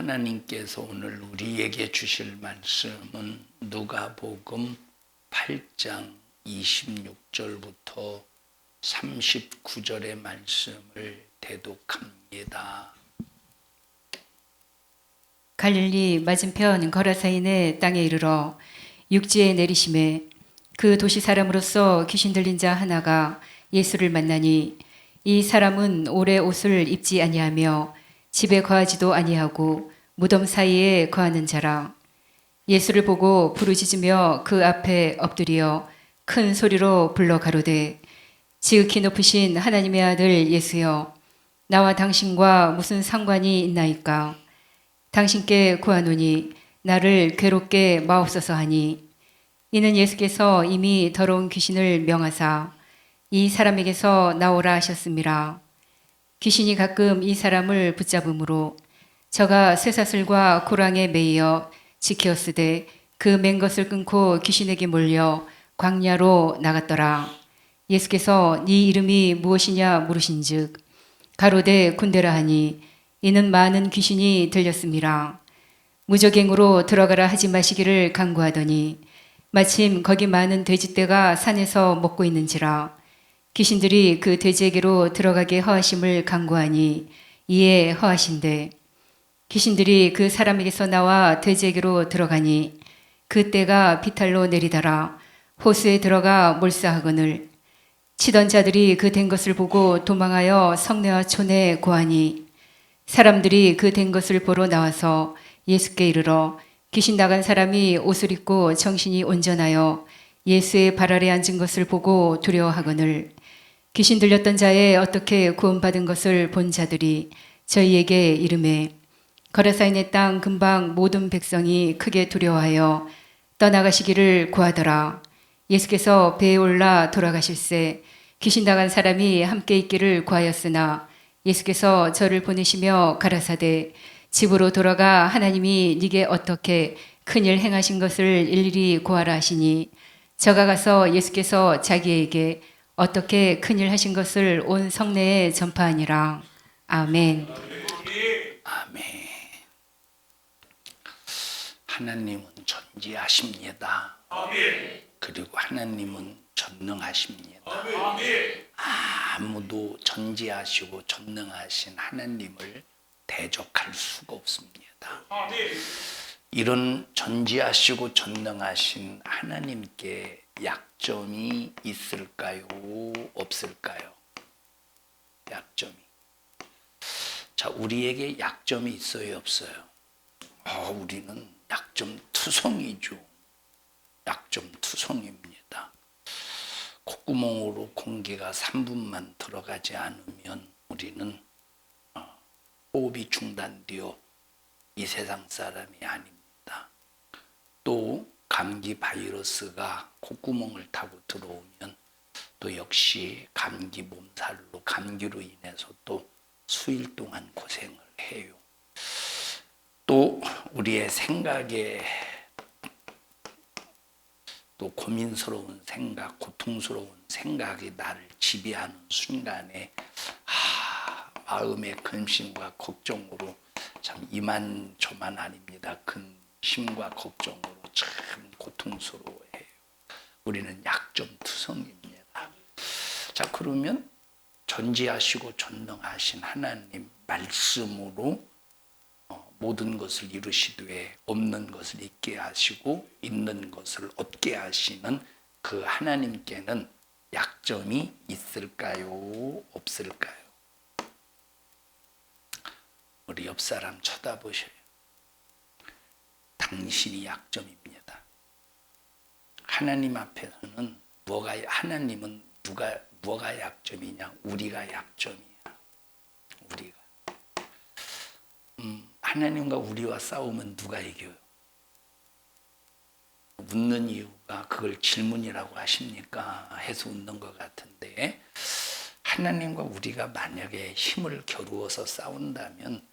하나님께서 오늘 우리에게 주실 말씀은 누가복음 8장 26절부터 39절의 말씀을 대독합니다. 갈릴리 맞은편 거라사인의 땅에 이르러 육지에 내리심에 그 도시 사람으로서 귀신 들린 자 하나가 예수를 만나니 이 사람은 오래 옷을 입지 아니하며 집에 거하지도 아니하고 무덤 사이에 거하는 자라. 예수를 보고 부르짖으며 그 앞에 엎드려 큰 소리로 불러 가로되 지극히 높으신 하나님의 아들 예수여, 나와 당신과 무슨 상관이 있나이까? 당신께 구하노니 나를 괴롭게 마옵소서 하니, 이는 예수께서 이미 더러운 귀신을 명하사 이 사람에게서 나오라 하셨음이라. 귀신이 가끔 이 사람을 붙잡음으로 저가 쇠사슬과 고랑에 매이어 지켰으되 그 맨 것을 끊고 귀신에게 몰려 광야로 나갔더라. 예수께서 네 이름이 무엇이냐 물으신즉 가로되 군대라 하니, 이는 많은 귀신이 들렸음이라. 무저갱으로 들어가라 하지 마시기를 간구하더니 마침 거기 많은 돼지떼가 산에서 먹고 있는지라. 귀신들이 그 돼지에게로 들어가게 허하심을 간구하니 이에 허하신대. 귀신들이 그 사람에게서 나와 돼지에게로 들어가니 그 떼가 비탈로 내리더라. 호수에 들어가 몰사하거늘 치던 자들이 그 된 것을 보고 도망하여 성내와 촌에 고하니, 사람들이 그 된 것을 보러 나와서 예수께 이르러 귀신 나간 사람이 옷을 입고 정신이 온전하여 예수의 발 아래 앉은 것을 보고 두려워하거늘 귀신 들렸던 자의 어떻게 구원받은 것을 본 자들이 저희에게 이르매 거라사인의 땅 근방 모든 백성이 크게 두려워하여 떠나가시기를 구하더라. 예수께서 배에 올라 돌아가실새 귀신 나간 사람이 함께 있기를 구하였으나 예수께서 저를 보내시며 가라사대 집으로 돌아가 하나님이 네게 어떻게 큰일 행하신 것을 일일이 고하라 하시니, 저가 가서 예수께서 자기에게 어떻게 큰일 하신 것을 온 성내에 전파하니라. 아멘. 아멘. 하나님은 전지하십니다. 아멘. 그리고 하나님은 전능하십니다. 아멘. 아무도 전지하시고 전능하신 하나님을 대적할 수가 없습니다. 아멘. 이런 전지하시고 전능하신 하나님께 약점이 있을까요? 없을까요? 약점이. 자, 우리에게 약점이 있어요? 없어요? 우리는 약점 투성이죠. 약점 투성입니다. 콧구멍으로 공기가 3분만 들어가지 않으면 우리는 호흡이 중단되어 이 세상 사람이 아닙니다. 또 감기 바이러스가 콧구멍을 타고 들어오면 또 역시 감기 몸살로 감기로 인해서 또 수일 동안 고생을 해요. 또 우리의 생각에 또 고민스러운 생각, 고통스러운 생각이 나를 지배하는 순간에 마음의 근심과 걱정으로 참 이만저만 아닙니다. 근심과 걱정으로 참 고통스러워해요. 우리는 약점투성입니다. 자, 그러면 전지하시고 전능하신 하나님 말씀으로 모든 것을 이루시되 없는 것을 있게 하시고 있는 것을 얻게 하시는 그 하나님께는 약점이 있을까요? 없을까요? 우리 옆 사람 쳐다보셔요. 당신이 약점입니다. 하나님 앞에서는 하나님은 뭐가 약점이냐? 우리가 약점이야. 우리가. 하나님과 우리와 싸우면 누가 이겨요? 웃는 이유가 그걸 질문이라고 하십니까? 해서 웃는 것 같은데, 하나님과 우리가 만약에 힘을 겨루어서 싸운다면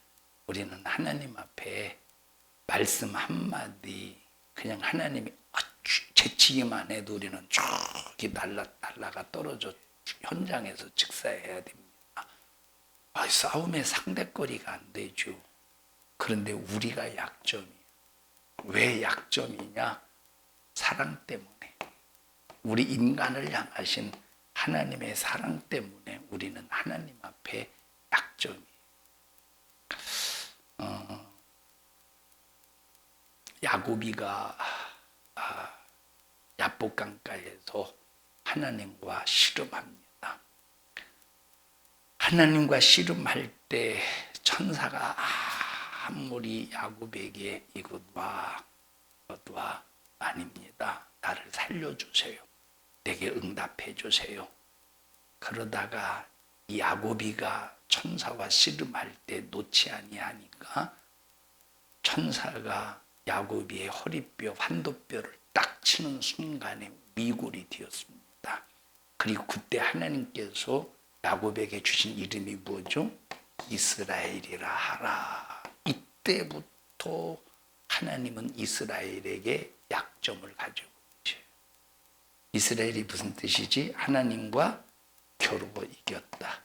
우리는 하나님 앞에 말씀 한마디 그냥 하나님이 제치기만 해도 우리는 저기 날라가 떨어져 현장에서 즉사해야 됩니다. 싸움의 상대거리가 안 되죠. 그런데 우리가 약점이에요. 왜 약점이냐? 사랑 때문에. 우리 인간을 향하신 하나님의 사랑 때문에 우리는 하나님 앞에 약점이에요. 야고비가 야복강가에서 하나님과 씨름합니다. 하나님과 씨름할 때 천사가 아무리 야곱에게 이것 와 아닙니다. 나를 살려주세요. 내게 응답해 주세요. 그러다가 이 야고비가 천사와 씨름할 때 놓지 아니하니까 천사가 야고비의 허리뼈, 환도뼈를 딱 치는 순간에 미골이 되었습니다. 그리고 그때 하나님께서 야곱에게 주신 이름이 뭐죠? 이스라엘이라 하라. 이때부터 하나님은 이스라엘에게 약점을 가지고 계셔요. 이스라엘이 무슨 뜻이지? 하나님과 겨루어 이겼다.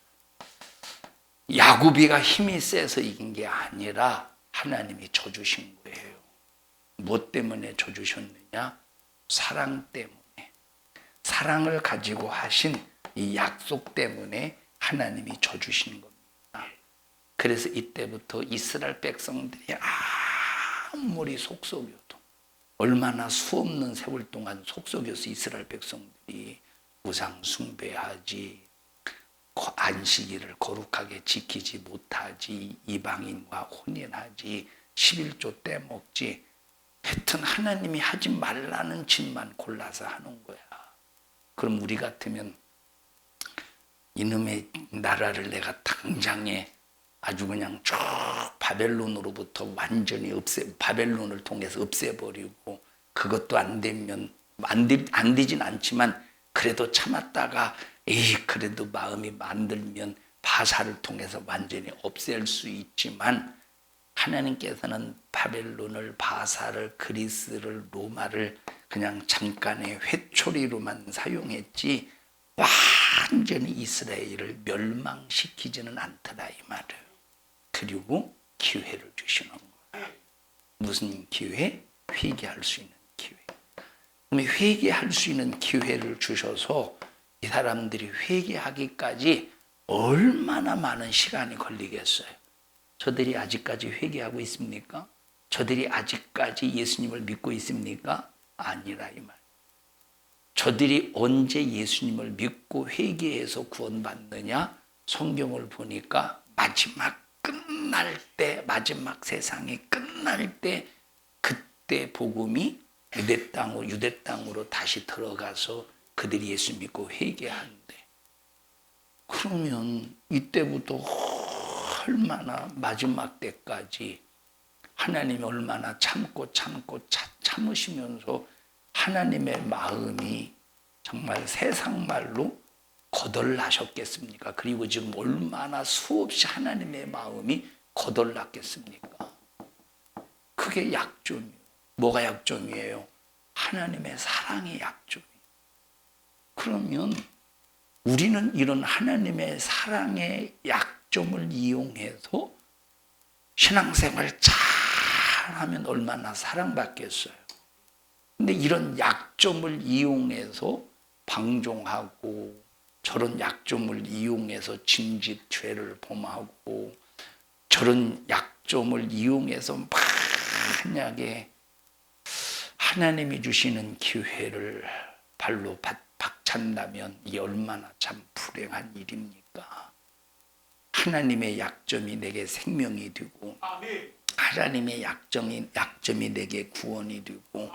야곱이가 힘이 세서 이긴 게 아니라 하나님이 져주신 거예요. 뭐 때문에 져주셨느냐? 사랑 때문에. 사랑을 가지고 하신 이 약속 때문에 하나님이 져주신 겁니다. 그래서 이때부터 이스라엘 백성들이 아무리 속썩여도, 얼마나 수없는 세월 동안 속썩여서 이스라엘 백성들이 우상 숭배하지, 안식일을 거룩하게 지키지 못하지, 이방인과 혼인하지, 11조 떼먹지, 하여튼 하나님이 하지 말라는 짓만 골라서 하는 거야. 그럼 우리 같으면 이놈의 나라를 내가 당장에 아주 그냥 쭉 바벨론으로부터 완전히 바벨론을 통해서 없애버리고, 그것도 안 되면 안 되진 않지만 그래도 참았다가 그래도 마음이 만들면 바사를 통해서 완전히 없앨 수 있지만, 하나님께서는 바벨론을, 바사를, 그리스를, 로마를 그냥 잠깐의 회초리로만 사용했지 완전히 이스라엘을 멸망시키지는 않더라 이 말이에요. 그리고 기회를 주시는 거예요. 무슨 기회? 회개할 수 있는 기회. 그러면 회개할 수 있는 기회를 주셔서 이 사람들이 회개하기까지 얼마나 많은 시간이 걸리겠어요? 저들이 아직까지 회개하고 있습니까? 저들이 아직까지 예수님을 믿고 있습니까? 아니라 이 말. 저들이 언제 예수님을 믿고 회개해서 구원받느냐? 성경을 보니까 마지막 끝날 때, 마지막 세상이 끝날 때, 그때 복음이 유대 땅으로 다시 들어가서 그들이 예수 믿고 회개하는데, 그러면 이때부터 얼마나 마지막 때까지 하나님이 얼마나 참으시면서 하나님의 마음이 정말 세상 말로 거덜나셨겠습니까? 그리고 지금 얼마나 수없이 하나님의 마음이 거덜났겠습니까? 그게 약점이에요. 뭐가 약점이에요? 하나님의 사랑이 약점이에요. 그러면 우리는 이런 하나님의 사랑의 약점을 이용해서 신앙생활 잘하면 얼마나 사랑받겠어요. 근데 이런 약점을 이용해서 방종하고, 저런 약점을 이용해서 짐짓 죄를 범하고, 저런 약점을 이용해서 만약에 하나님이 주시는 기회를 발로 박찬다면 이게 얼마나 참 불행한 일입니까? 하나님의 약점이 내게 생명이 되고, 하나님의 약점이 내게 구원이 되고,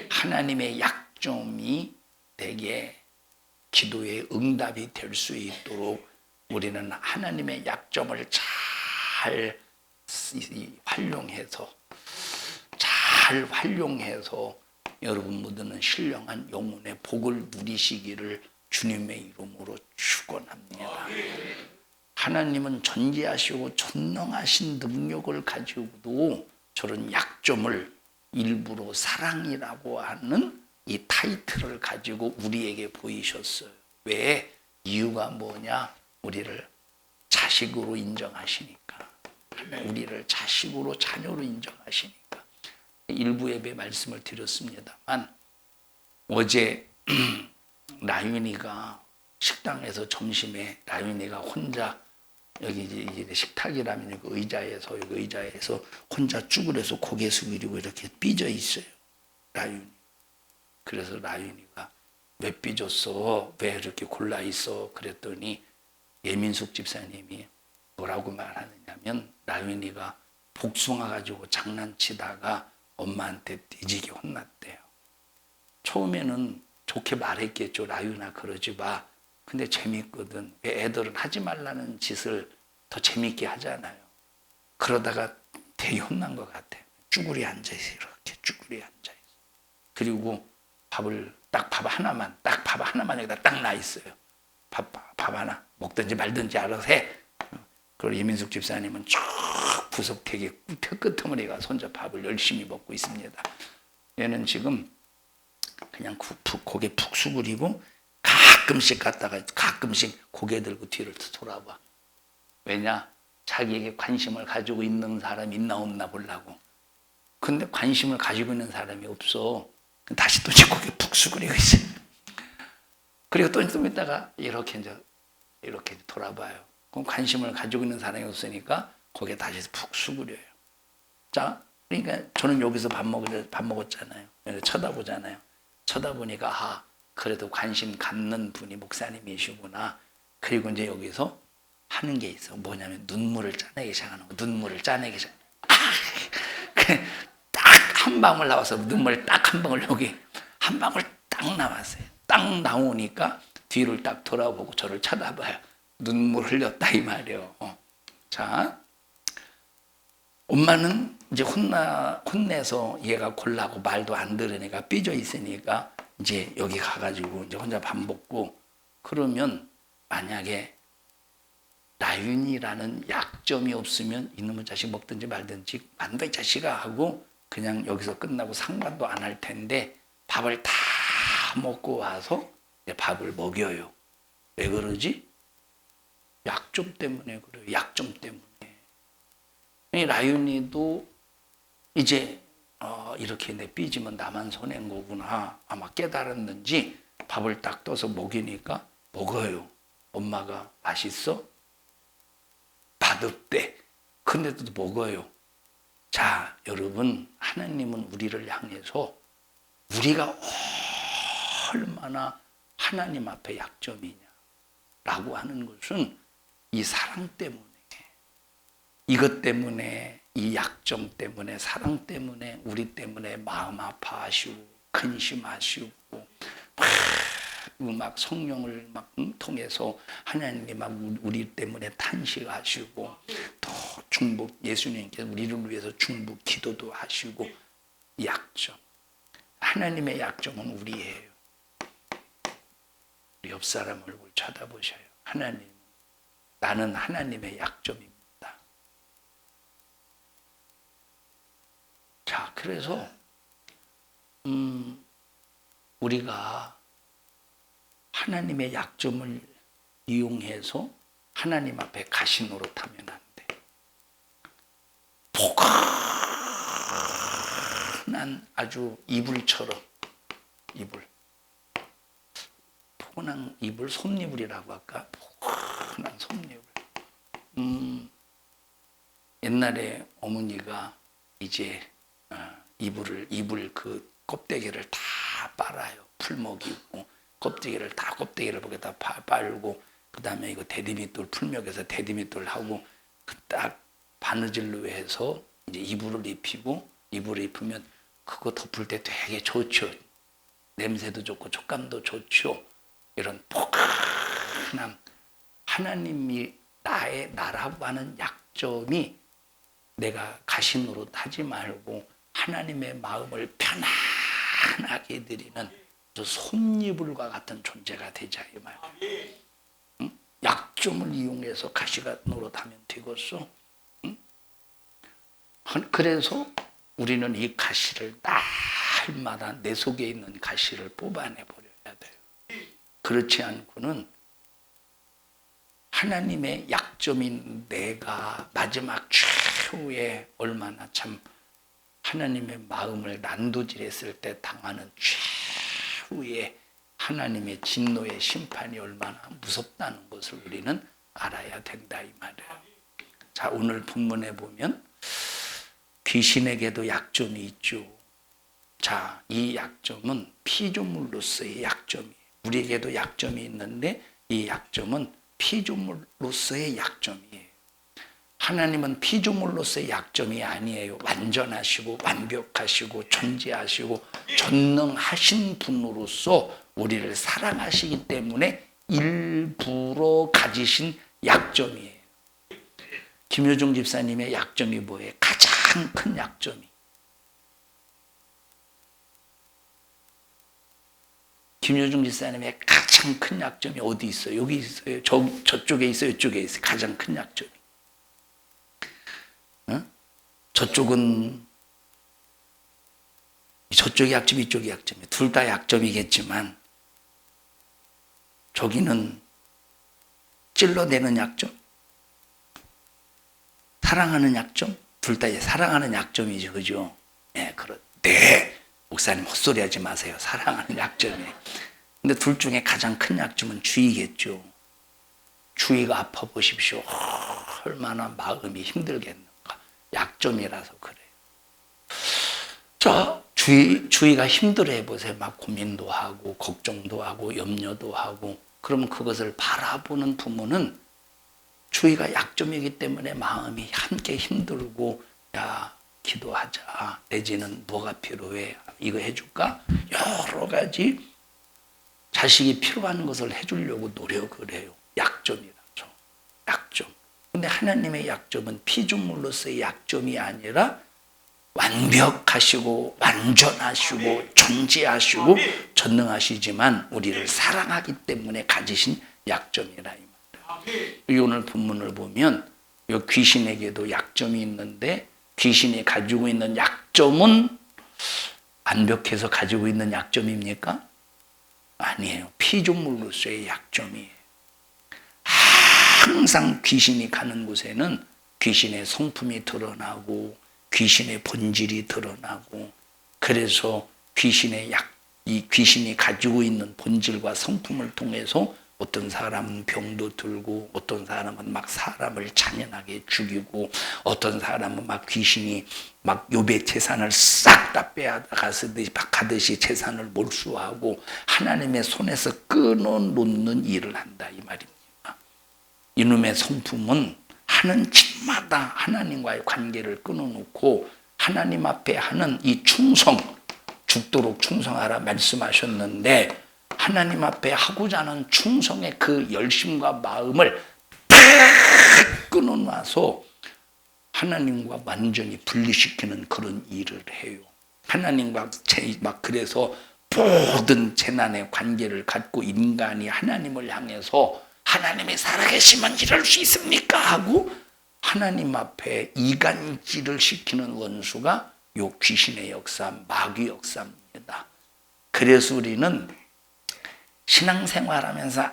하나님의 약점이 내게 기도의 응답이 될 수 있도록 우리는 하나님의 약점을 잘 활용해서 여러분 모두는 신령한 영혼의 복을 누리시기를 주님의 이름으로 축원합니다. 하나님은 전지하시고 전능하신 능력을 가지고도 저런 약점을 일부러 사랑이라고 하는 이 타이틀을 가지고 우리에게 보이셨어요. 왜? 이유가 뭐냐? 우리를 자식으로 인정하시니까. 우리를 자식으로 자녀로 인정하시니까. 일부 예배 말씀을 드렸습니다만 어제 라윤이가 식당에서 점심에 라윤이가 혼자 여기 이제 식탁이라면 그 의자에서 여기 의자에서 혼자 쭈그려서 고개 숙이고 이렇게 삐져 있어요. 라윤이. 그래서 라윤이가 왜 삐졌어? 왜 이렇게 골라 있어? 그랬더니 예민숙 집사님이 뭐라고 말하느냐면 라윤이가 복숭아 가지고 장난치다가 엄마한테 뒤지게 혼났대요. 처음에는 좋게 말했겠죠. 라윤아 그러지 마. 근데 재밌거든. 왜 애들은 하지 말라는 짓을 더 재밌게 하잖아요. 그러다가 되게 혼난 것 같아요. 쭈그리 앉아있어. 이렇게 쭈그리 앉아있어. 그리고 밥 하나만 여기다 딱 놔 있어요. 밥 하나 먹든지 말든지 알아서 해. 그리고 예민숙 집사님은 쭉 구석되게 끄트머리 가서 혼자 밥을 열심히 먹고 있습니다. 얘는 지금 그냥 고개 푹 수그리고 가끔씩 갔다가 가끔씩 고개 들고 뒤를 돌아봐. 왜냐? 자기에게 관심을 가지고 있는 사람이 있나 없나 보려고. 근데 관심을 가지고 있는 사람이 없어. 다시 또 고개 푹 수그리고 있어요. 그리고 또 좀 있다가 이렇게 돌아봐요. 그럼 관심을 가지고 있는 사람이 없으니까 고개 다시 푹 수그려요. 자, 그러니까 저는 여기서 밥 먹었잖아요. 쳐다보잖아요. 쳐다보니까 아, 그래도 관심 갖는 분이 목사님이시구나. 그리고 이제 여기서 하는 게 있어. 뭐냐면 눈물을 짜내기 시작하는 거. 눈물을 짜내기 시작. 딱 한 방울 나와서 눈물 딱 한 방울 여기 한 방울 딱 나왔어요. 딱 나오니까 뒤를 딱 돌아보고 저를 쳐다봐요. 눈물 흘렸다 이 말이에요. 자, 엄마는 이제 혼내서 얘가 골라고 말도 안 들으니까 삐져 있으니까 이제 여기 가가지고 이제 혼자 밥 먹고 그러면 만약에 라윤이라는 약점이 없으면 이놈의 자식 먹든지 말든지 만다 이 자식아 하고 그냥 여기서 끝나고 상관도 안 할 텐데 밥을 다 먹고 와서 밥을 먹여요. 왜 그러지? 약점 때문에 그래요. 약점 때문에. 라윤이도 이제 이렇게 내 삐지면 나만 손해인 거구나 아마 깨달았는지 밥을 딱 떠서 먹이니까 먹어요. 엄마가 맛있어? 맛없대. 근데도 먹어요. 자, 여러분, 하나님은 우리를 향해서 우리가 얼마나 하나님 앞에 약점이냐라고 하는 것은 이 사랑 때문에, 이것 때문에, 이 약점 때문에, 사랑 때문에, 우리 때문에 마음 아파하시고 근심하시고 막 성령을 막 통해서 하나님이 막 우리 때문에 탄식하시고 또 중복 예수님께서 우리를 위해서 중복 기도도 하시고 약점. 하나님의 약점은 우리예요. 우리 옆 사람 얼굴 쳐다보셔요. 하나님, 나는 하나님의 약점입니다. 자, 그래서 우리가 하나님의 약점을 이용해서 하나님 앞에 가시 노릇하면 안 돼. 포근한 아주 이불처럼 포근한 이불, 솜이불이라고 할까? 포근한 솜이불. 옛날에 어머니가 이제 이불 그 껍데기를 다 빨아요. 풀먹이고 껍데기를 거기다 빨고 그 다음에 이거 대디미돌 풀먹에서 대디미돌 하고 그 딱 바느질로 해서 이제 이불을 입히고 이불을 입으면 그거 덮을 때 되게 좋죠. 냄새도 좋고 촉감도 좋죠. 이런 포근함. 하나님이 나라고 하는 약점이 내가 가시 노릇 하지 말고 하나님의 마음을 편안하게 드리는 솜이불과 같은 존재가 되자 이 말이에요. 응? 약점을 이용해서 가시가 노릇하면 되겠어. 응? 그래서 우리는 이 가시를 날마다 내 속에 있는 가시를 뽑아내 버려야 돼요. 그렇지 않고는 하나님의 약점인 내가 마지막 최후에 얼마나 참 하나님의 마음을 난도질했을 때 당하는 최후의 하나님의 진노의 심판이 얼마나 무섭다는 것을 우리는 알아야 된다 이 말이에요. 자, 오늘 본문에 보면 귀신에게도 약점이 있죠. 자, 이 약점은 피조물로서의 약점이에요. 우리에게도 약점이 있는데 이 약점은 피조물로서의 약점이에요. 하나님은 피조물로서의 약점이 아니에요. 완전하시고 완벽하시고 존재하시고 전능하신 분으로서 우리를 사랑하시기 때문에 일부러 가지신 약점이에요. 김효중 집사님의 약점이 뭐예요? 가장 큰 약점이. 김효중 집사님의 가장 큰 약점이 어디 있어요? 여기 있어요? 저쪽에 있어요? 이쪽에 있어요? 가장 큰 약점이. 저쪽은 저쪽이 약점, 이쪽이 약점이 둘 다 약점이겠지만 저기는 찔러대는 약점, 사랑하는 약점, 둘 다 사랑하는 약점이죠, 그죠? 네, 네, 목사님 헛소리하지 마세요. 사랑하는 약점이에요. 근데 둘 중에 가장 큰 약점은 주의겠죠. 주의가 아파 보십시오. 얼마나 마음이 힘들겠는가. 약점이라서 그래요. 자, 주의가 힘들어 보세요. 막 고민도 하고 걱정도 하고 염려도 하고 그러면 그것을 바라보는 부모는 주의가 약점이기 때문에 마음이 함께 힘들고 야 기도하자 내지는 뭐가 필요해 이거 해줄까 여러 가지 자식이 필요한 것을 해주려고 노력을 해요. 약점이라죠. 약점. 근데 하나님의 약점은 피조물로서의 약점이 아니라 완벽하시고 완전하시고 존재하시고 전능하시지만 우리를 사랑하기 때문에 가지신 약점이라 이 말이에요. 오늘 본문을 보면 이 귀신에게도 약점이 있는데 귀신이 가지고 있는 약점은 완벽해서 가지고 있는 약점입니까? 아니에요. 피조물로서의 약점이에요. 항상 귀신이 가는 곳에는 귀신의 성품이 드러나고 귀신의 본질이 드러나고 그래서 이 귀신이 가지고 있는 본질과 성품을 통해서 어떤 사람은 병도 들고 어떤 사람은 막 사람을 잔인하게 죽이고 어떤 사람은 막 귀신이 막 욥의 재산을 싹 다 빼앗아가듯이 재산을 몰수하고 하나님의 손에서 끊어놓는 일을 한다 이 말입니다. 이놈의 성품은 하는 짓마다 하나님과의 관계를 끊어놓고 하나님 앞에 하는 이 충성, 죽도록 충성하라 말씀하셨는데 하나님 앞에 하고자 하는 충성의 그 열심과 마음을 팍 끊어놔서 하나님과 완전히 분리시키는 그런 일을 해요. 하나님과 막 그래서 모든 재난의 관계를 갖고 인간이 하나님을 향해서 하나님이 살아계시면 이럴 수 있습니까? 하고 하나님 앞에 이간질을 시키는 원수가 요 귀신의 역사, 마귀 역사입니다. 그래서 우리는 신앙생활하면서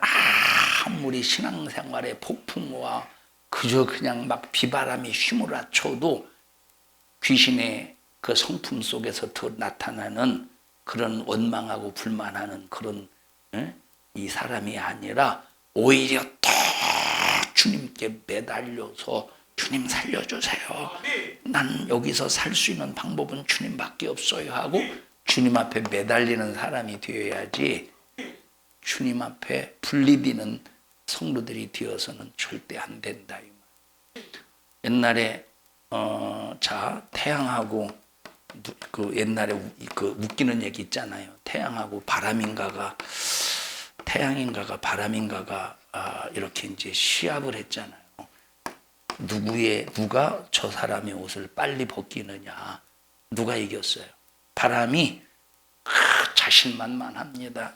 아무리 신앙생활의 폭풍과 그저 그냥 막 비바람이 휘몰아쳐도 귀신의 그 성품 속에서 더 나타나는 그런 원망하고 불만하는 그런 이 사람이 아니라 오히려 더 주님께 매달려서 주님 살려주세요. 난 여기서 살 수 있는 방법은 주님밖에 없어요 하고 주님 앞에 매달리는 사람이 되어야지 주님 앞에 분리되는 성도들이 되어서는 절대 안 된다. 옛날에 태양하고 그 옛날에 그 웃기는 얘기 있잖아요. 태양하고 태양인가가 바람인가가 이렇게 이제 시합을 했잖아요. 누가 저 사람의 옷을 빨리 벗기느냐. 누가 이겼어요? 바람이 자신만만합니다.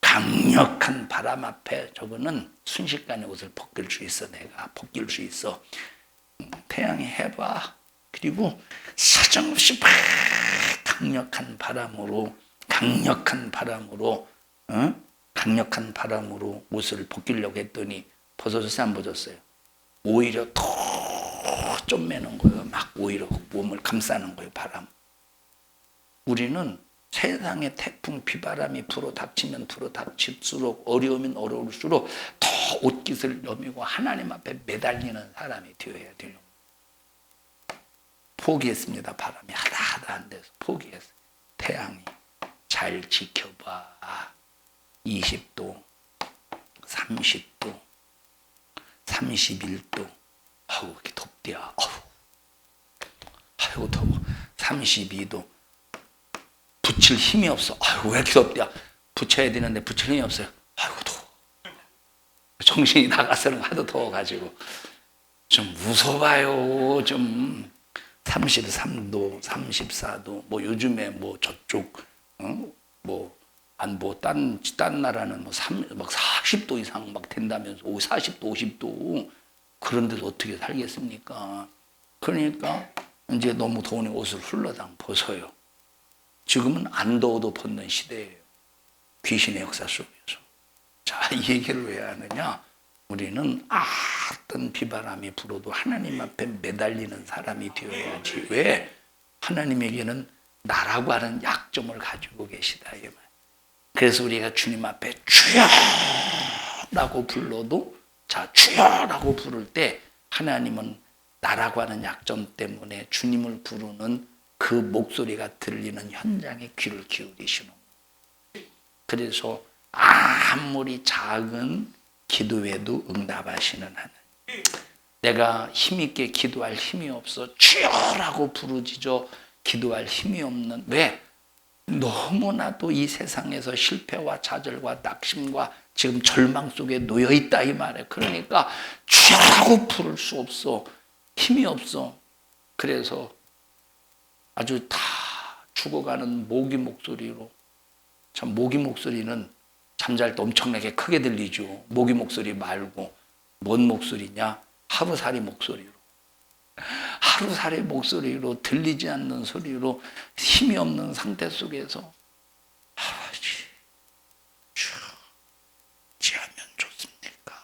강력한 바람 앞에 저거는 순식간에 옷을 벗길 수 있어. 내가 벗길 수 있어. 태양이 해봐. 그리고 사정없이 강력한 바람으로 옷을 벗기려고 했더니 벗어졌어요? 안 벗었어요? 오히려 더 좀 매는 거예요. 막 오히려 몸을 감싸는 거예요, 바람. 우리는 세상에 태풍 비바람이 불어닥치면 불어닥칠수록 어려우면 어려울수록 더 옷깃을 여미고 하나님 앞에 매달리는 사람이 되어야 돼요. 포기했습니다. 바람이 하다 안 돼서 포기했어요. 태양이 잘 지켜봐. 20도, 30도, 31도. 아우, 이렇게 덥대야. 아이고 더워. 32도. 붙일 힘이 없어. 아이고 왜 이렇게 덥대야. 붙여야 되는데 붙일 힘이 없어요. 아이고 더워. 정신이 나가서는 하도 더워가지고 좀 무서워요. 좀 33도, 34도. 뭐 요즘에 뭐 저쪽 딴 나라는 막 40도 이상 막 된다면서 40도, 50도. 그런데도 어떻게 살겠습니까? 그러니까 이제 너무 더우니 옷을 훌러당 벗어요. 지금은 안 더워도 벗는 시대예요. 귀신의 역사 속에서. 자, 이 얘기를 왜 하느냐? 우리는 어떤 비바람이 불어도 하나님 앞에 매달리는 사람이 되어야지. 왜? 하나님에게는 나라고 하는 약점을 가지고 계시다. 이 말. 그래서 우리가 주님 앞에 주여라고 불러도, 자, 주여라고 부를 때 하나님은 나라고 하는 약점 때문에 주님을 부르는 그 목소리가 들리는 현장에 귀를 기울이시는 거예요. 그래서 아무리 작은 기도에도 응답하시는 하나님. 내가 힘있게 기도할 힘이 없어 주여라고 부르짖어 기도할 힘이 없는, 왜? 너무나도 이 세상에서 실패와 좌절과 낙심과 지금 절망 속에 놓여있다 이 말이에요. 그러니까 주여라고 부를 수 없어. 힘이 없어. 그래서 아주 다 죽어가는 모기 목소리로, 참 모기 목소리는 잠잘 때 엄청나게 크게 들리죠. 모기 목소리 말고 뭔 목소리냐? 하루살이 목소리로. 하루살이 목소리로, 들리지 않는 소리로, 힘이 없는 상태 속에서 아버지 어찌하면 좋습니까?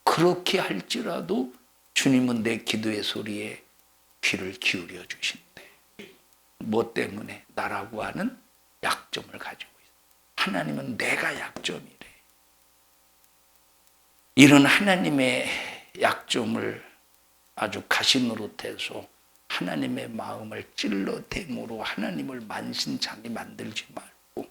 그렇게 할지라도 주님은 내 기도의 소리에 귀를 기울여 주신대. 뭐 때문에? 나라고 하는 약점을 가지고 있어. 하나님은 내가 약점이래. 이런 하나님의 약점을 아주 가시노릇해서 하나님의 마음을 찔러대므로 하나님을 만신창이 만들지 말고,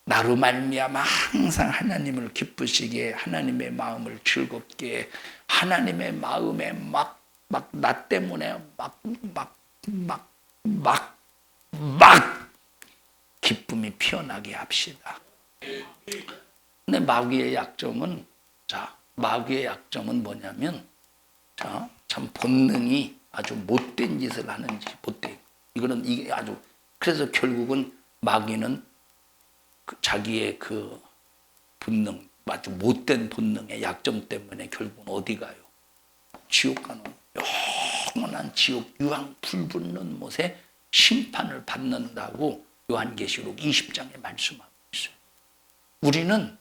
나로 말미암아 항상 하나님을 기쁘시게, 하나님의 마음을 즐겁게, 하나님의 마음에 막 나 때문에 막 기쁨이 피어나게 합시다. 근데 마귀의 약점은, 자, 마귀의 약점은 뭐냐면, 자, 참 본능이 아주 못된 짓을 하는지, 이거는 이게 아주, 그래서 결국은 마귀는 자기의 그 본능, 아주 못된 본능의 약점 때문에 결국은 어디 가요? 지옥 가는, 영원한 지옥 유황 불붙는 못에 심판을 받는다고 요한계시록 20장에 말씀하고 있어요. 우리는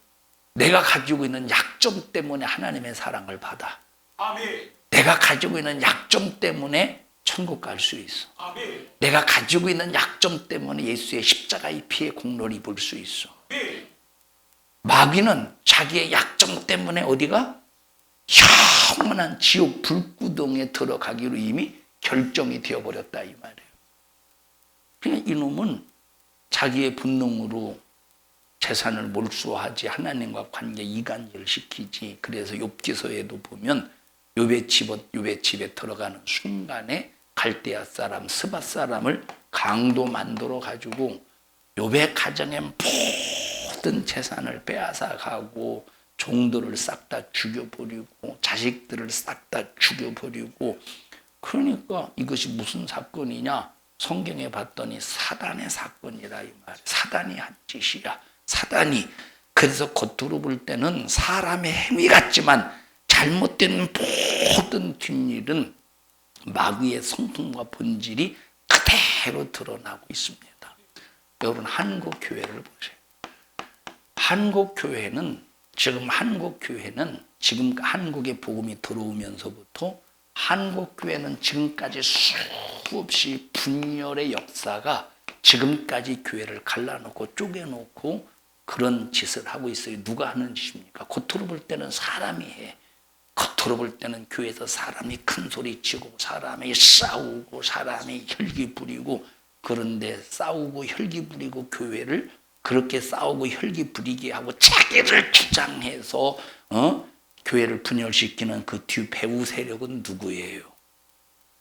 내가 가지고 있는 약점 때문에 하나님의 사랑을 받아. 아멘. 내가 가지고 있는 약점 때문에 천국 갈 수 있어. 아멘. 내가 가지고 있는 약점 때문에 예수의 십자가의 피의 공로를 입을 수 있어. 아멘. 마귀는 자기의 약점 때문에 어디가? 영원한 지옥 불구덩이에 들어가기로 이미 결정이 되어버렸다 이 말이에요. 그냥 이놈은 자기의 본능으로 재산을 몰수하지, 하나님과 관계 이간질 시키지. 그래서 욥기서에도 보면 욥의 집에 들어가는 순간에 갈대아 사람, 스밧 사람을 강도 만들어 가지고 욥의 가정의 모든 재산을 빼앗아 가고, 종들을 싹 다 죽여버리고, 자식들을 싹 다 죽여버리고. 그러니까 이것이 무슨 사건이냐? 성경에 봤더니 사단의 사건이라 이 말. 사단이 한 짓이야. 사단이. 그래서 겉으로 볼 때는 사람의 행위 같지만 잘못된 모든 뒷일은 마귀의 성품과 본질이 그대로 드러나고 있습니다. 여러분, 한국 교회를 보세요. 한국 교회는 지금 한국 교회는 지금 한국에 복음이 들어오면서부터 한국 교회는 지금까지 수없이 분열의 역사가 지금까지 교회를 갈라놓고 쪼개놓고 그런 짓을 하고 있어요. 누가 하는 짓입니까? 겉으로 볼 때는 사람이 해. 겉으로 볼 때는 교회에서 사람이 큰 소리 치고 사람이 싸우고 사람이 혈기 부리고, 그런데 싸우고 혈기 부리고 교회를 그렇게 싸우고 혈기 부리게 하고 자기를 주장해서 교회를 분열시키는 그 뒤 배후 세력은 누구예요?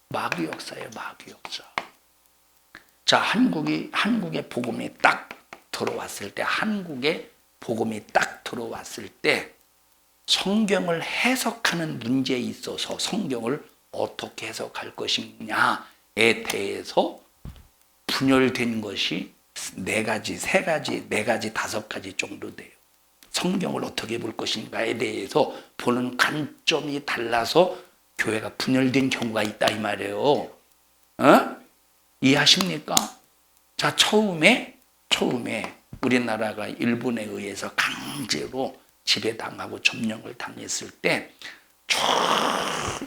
마귀 역사예요. 마귀 역사. 자, 한국에 복음이 딱 들어왔을 때, 한국에 복음이 딱 들어왔을 때 성경을 해석하는 문제에 있어서 성경을 어떻게 해석할 것이냐에 대해서 분열된 것이 네 가지, 다섯 가지 정도 돼요. 성경을 어떻게 볼 것인가에 대해서 보는 관점이 달라서 교회가 분열된 경우가 있다 이 말이에요. 이해하십니까? 자, 처음에 우리나라가 일본에 의해서 강제로 지배당하고 점령을 당했을 때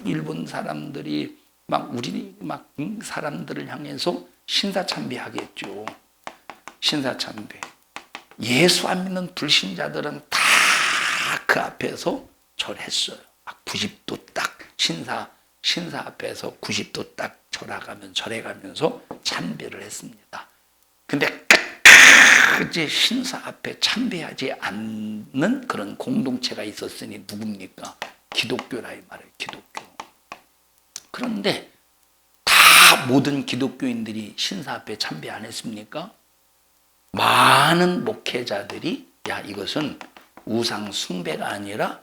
일본 사람들이 사람들을 향해서 신사참배하겠죠. 신사참배. 예수 안 믿는 불신자들은 다 그 앞에서 절했어요. 90도 딱 신사 앞에서 90도 딱 절해가면서 참배를 했습니다. 근데 끝까지 신사 앞에 참배하지 않는 그런 공동체가 있었으니 누굽니까? 기독교라 이 말이에요. 기독교. 그런데 다 모든 기독교인들이 신사 앞에 참배 안 했습니까? 많은 목회자들이 이것은 우상 숭배가 아니라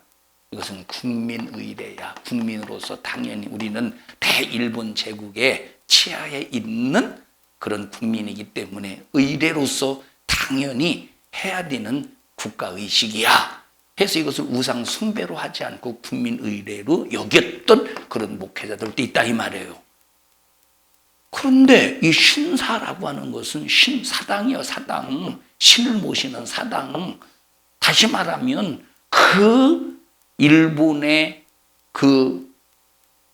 이것은 국민의례야. 국민으로서 당연히 우리는 대일본 제국의 치하에 있는 그런 국민이기 때문에 의례로서 당연히 해야 되는 국가의식이야. 해서 이것을 우상 숭배로 하지 않고 국민의례로 여겼던 그런 목회자들도 있다 이 말이에요. 그런데 이 신사라고 하는 것은 사당이요, 사당. 신을 모시는 사당. 다시 말하면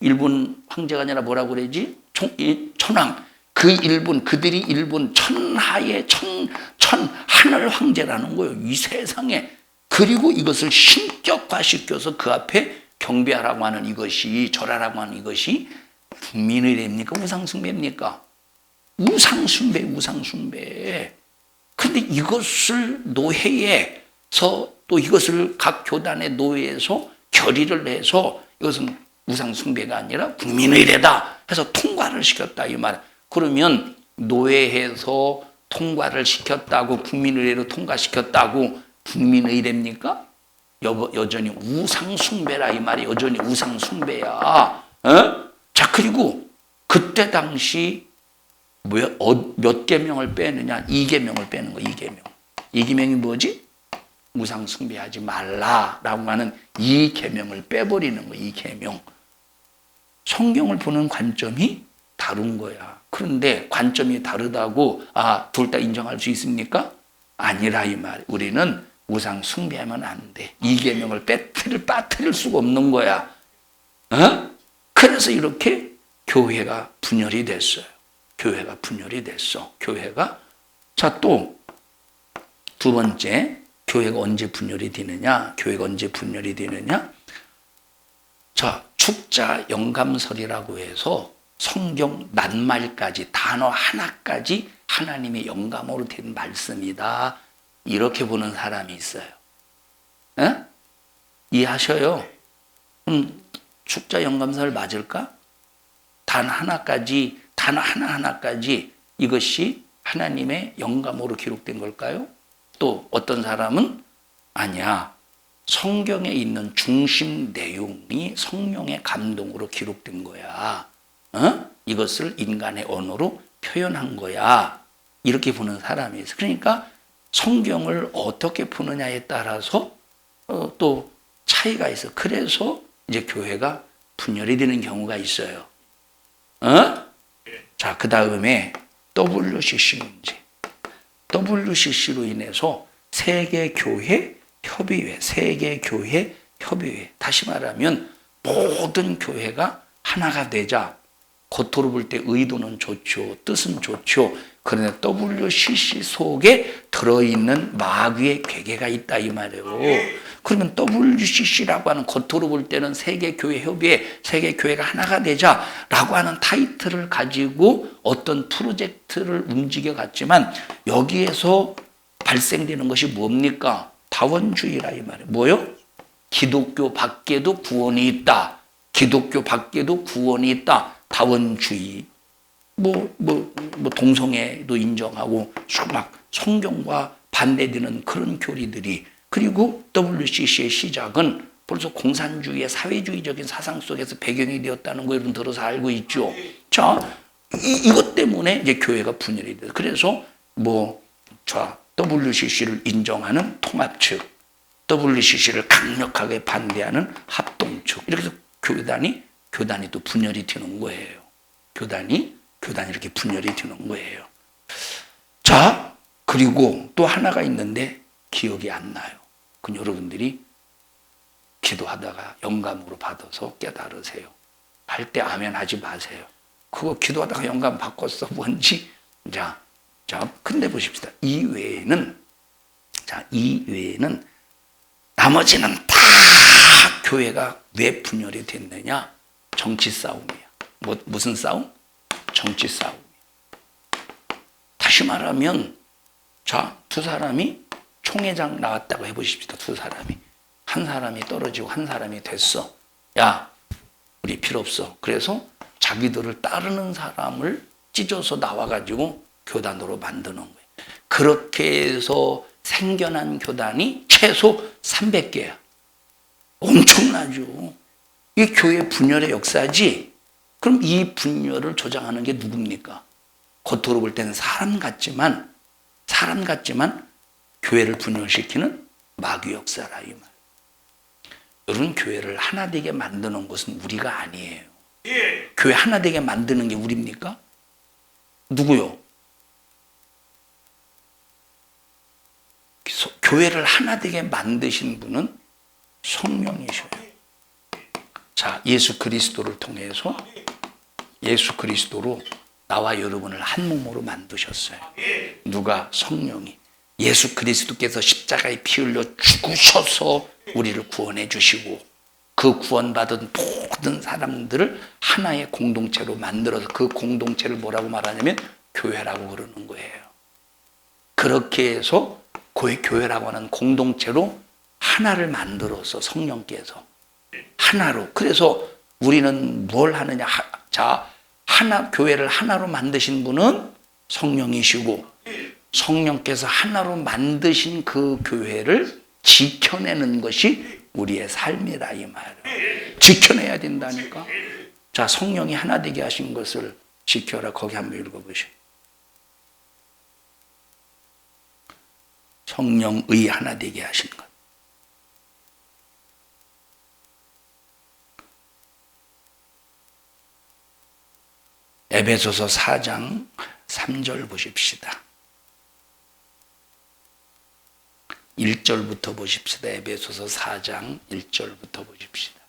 일본 황제가 아니라 뭐라고 그러지? 천황. 그들이 일본 천하의 하늘 황제라는 거예요. 이 세상에. 그리고 이것을 신격화시켜서 그 앞에 경배하라고 하는 이것이, 절하라고 하는 이것이 국민의례입니까? 우상숭배입니까? 우상숭배. 그런데 이것을 노회에서 또 이것을 각 교단의 노회에서 결의를 해서 이것은 우상숭배가 아니라 국민의례다 해서 통과를 시켰다 이 말. 그러면 노회에서 통과를 시켰다고 국민의례로 통과시켰다고 국민의례입니까? 여전히 우상숭배라 이 말이. 여전히 우상숭배야. 자, 그리고 그때 당시 몇 계명을 빼느냐? 2계명을 빼는 거. 2계명이 뭐지? 우상숭배하지 말라라고 하는 2계명을 빼버리는 거. 2계명. 성경을 보는 관점이 다른 거야. 그런데 관점이 다르다고 둘 다 인정할 수 있습니까? 아니라 이 말. 우리는 우상 숭배하면 안 돼. 2계명을 빠뜨릴 수가 없는 거야. 그래서 이렇게 교회가 분열이 됐어요. 교회가. 자, 또 두 번째, 교회가 언제 분열이 되느냐? 자, 축자 영감설이라고 해서 성경 낱말까지, 단어 하나까지 하나님의 영감으로 된 말씀이다. 이렇게 보는 사람이 있어요. 이해하셔요? 축자 영감설 맞을까? 단어 하나하나까지 이것이 하나님의 영감으로 기록된 걸까요? 또 어떤 사람은 아니야. 성경에 있는 중심 내용이 성령의 감동으로 기록된 거야. 이것을 인간의 언어로 표현한 거야. 이렇게 보는 사람이 있어. 그러니까 성경을 어떻게 보느냐에 따라서 또 차이가 있어. 그래서 이제 교회가 분열이 되는 경우가 있어요. 자, 그 다음에 WCC 문제. WCC로 인해서 세계 교회 협의회, 세계교회 협의회. 다시 말하면 모든 교회가 하나가 되자. 겉으로 볼 때 의도는 좋죠. 뜻은 좋죠. 그런데 WCC 속에 들어있는 마귀의 괴계가 있다 이 말이에요. 그러면 WCC라고 하는 겉으로 볼 때는 세계교회협의회, 세계교회가 하나가 되자라고 하는 타이틀을 가지고 어떤 프로젝트를 움직여 갔지만 여기에서 발생되는 것이 뭡니까? 다원주의라 이 말이에요. 뭐요? 기독교 밖에도 구원이 있다. 기독교 밖에도 구원이 있다. 다원주의. 동성애도 인정하고 막 성경과 반대되는 그런 교리들이, 그리고 WCC의 시작은 벌써 공산주의의 사회주의적인 사상 속에서 배경이 되었다는 거 여러분 들어서 알고 있죠. 자, 이것 때문에 이제 교회가 분열이 돼요. 그래서 WCC를 인정하는 통합 측, WCC를 강력하게 반대하는 합동 측, 이렇게 해서 교단이 또 분열이 되는 거예요. 교단이 이렇게 분열이 되는 거예요. 자, 그리고 또 하나가 있는데 기억이 안 나요. 그건 여러분들이 기도하다가 영감으로 받아서 깨달으세요. 할 때 아멘 하지 마세요. 그거 기도하다가 영감 바꿨어. 뭔지. 자, 근데 보십시다. 이 외에는 나머지는 다 교회가 왜 분열이 됐느냐? 정치 싸움이야. 무슨 싸움? 정치 싸움이야. 다시 말하면, 두 사람이 총회장 나왔다고 해보십시다. 두 사람이. 한 사람이 떨어지고 한 사람이 됐어. 야, 우리 필요 없어. 그래서 자기들을 따르는 사람을 찢어서 나와가지고 교단으로 만드는 거예요. 그렇게 해서 생겨난 교단이 최소 300개야. 엄청나죠. 이게 교회 분열의 역사지. 그럼 이 분열을 조장하는 게 누굽니까? 겉으로 볼 때는 사람 같지만 교회를 분열시키는 마귀 역사라 이 말. 여러분, 교회를 하나 되게 만드는 것은 우리가 아니에요. 교회 하나 되게 만드는 게 우리입니까? 누구요? 교회를 하나 되게 만드신 분은 성령이셔요. 자, 예수 그리스도를 통해서 예수 그리스도로 나와 여러분을 한 몸으로 만드셨어요. 누가? 성령이. 예수 그리스도께서 십자가에 피 흘려 죽으셔서 우리를 구원해 주시고, 그 구원받은 모든 사람들을 하나의 공동체로 만들어서 그 공동체를 뭐라고 말하냐면 교회라고 그러는 거예요. 그렇게 해서 교회라고 하는 공동체로 하나를 만들어서 성령께서 하나로. 그래서 우리는 뭘 하느냐? 교회를 하나로 만드신 분은 성령이시고, 성령께서 하나로 만드신 그 교회를 지켜내는 것이 우리의 삶이라 이 말이에요. 지켜내야 된다니까. 자, 성령이 하나 되게 하신 것을 지켜라. 거기 한번 읽어보시오. 성령의 하나 되게 하신 것. 에베소서 4장 3절 보십시다. 1절부터 보십시다. 에베소서 4장 1절부터 보십시다.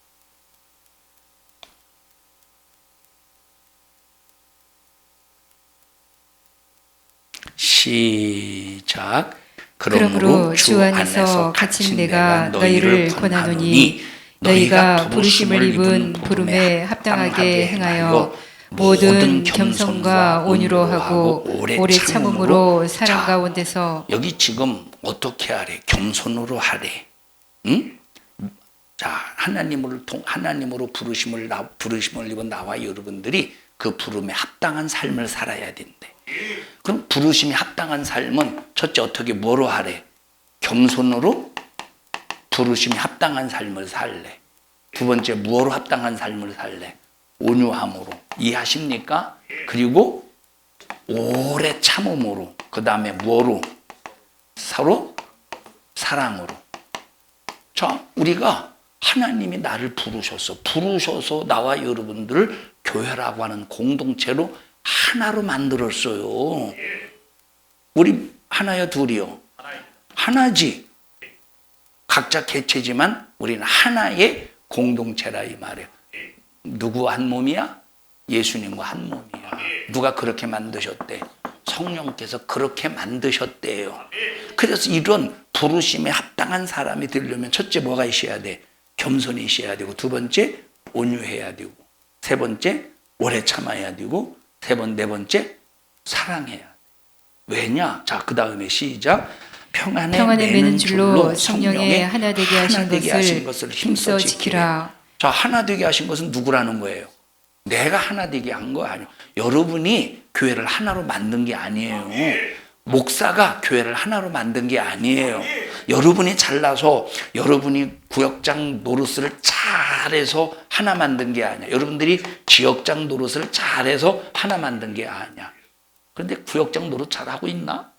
시작. 그러므로 주 안에서 갇힌 내가 너희를 권하노니 너희가 부르심을 입은 부름에 합당하게 행하여 모든 겸손과 온유로 하고 오래 참음으로 사람 가운데서. 여기 지금 어떻게 하래? 겸손으로 하래. 응? 자, 하나님으로 부르심을 입은 나와 여러분들이 그 부름에 합당한 삶을 살아야 된대. 그럼 부르심이 합당한 삶은 첫째 어떻게 뭐로 하래? 겸손으로 부르심이 합당한 삶을 살래. 두 번째 무엇으로 합당한 삶을 살래? 온유함으로. 이해하십니까? 그리고 오래 참음으로. 그 다음에 뭐로? 서로 사랑으로. 자, 우리가 하나님이 나를 부르셔서 나와 여러분들을 교회라고 하는 공동체로 하나로 만들었어요. 우리 하나요, 둘이요? 하나지. 각자 개체지만 우리는 하나의 공동체라 이 말이에요. 누구 한 몸이야? 예수님과 한 몸이야. 누가 그렇게 만드셨대? 성령께서 그렇게 만드셨대요. 그래서 이런 부르심에 합당한 사람이 되려면 첫째 뭐가 있어야 돼? 겸손이 있어야 되고, 두 번째 온유해야 되고, 세 번째 오래 참아야 되고, 네 번째 사랑해야 돼. 왜냐? 자, 그 다음에 시작. 평안에 매는 줄로 성령의 하나 되게 하신 것을 힘써 지키라. 자, 하나 되게 하신 것은 누구라는 거예요? 내가 하나 되게 한 거 아니에요. 여러분이 교회를 하나로 만든 게 아니에요. 목사가 교회를 하나로 만든 게 아니에요. 여러분이 잘나서 여러분이 구역장 노릇을 잘해서 하나 만든 게 아니야. 여러분들이 지역장 노릇을 잘해서 하나 만든 게 아니야. 그런데 구역장 노릇 잘하고 있나?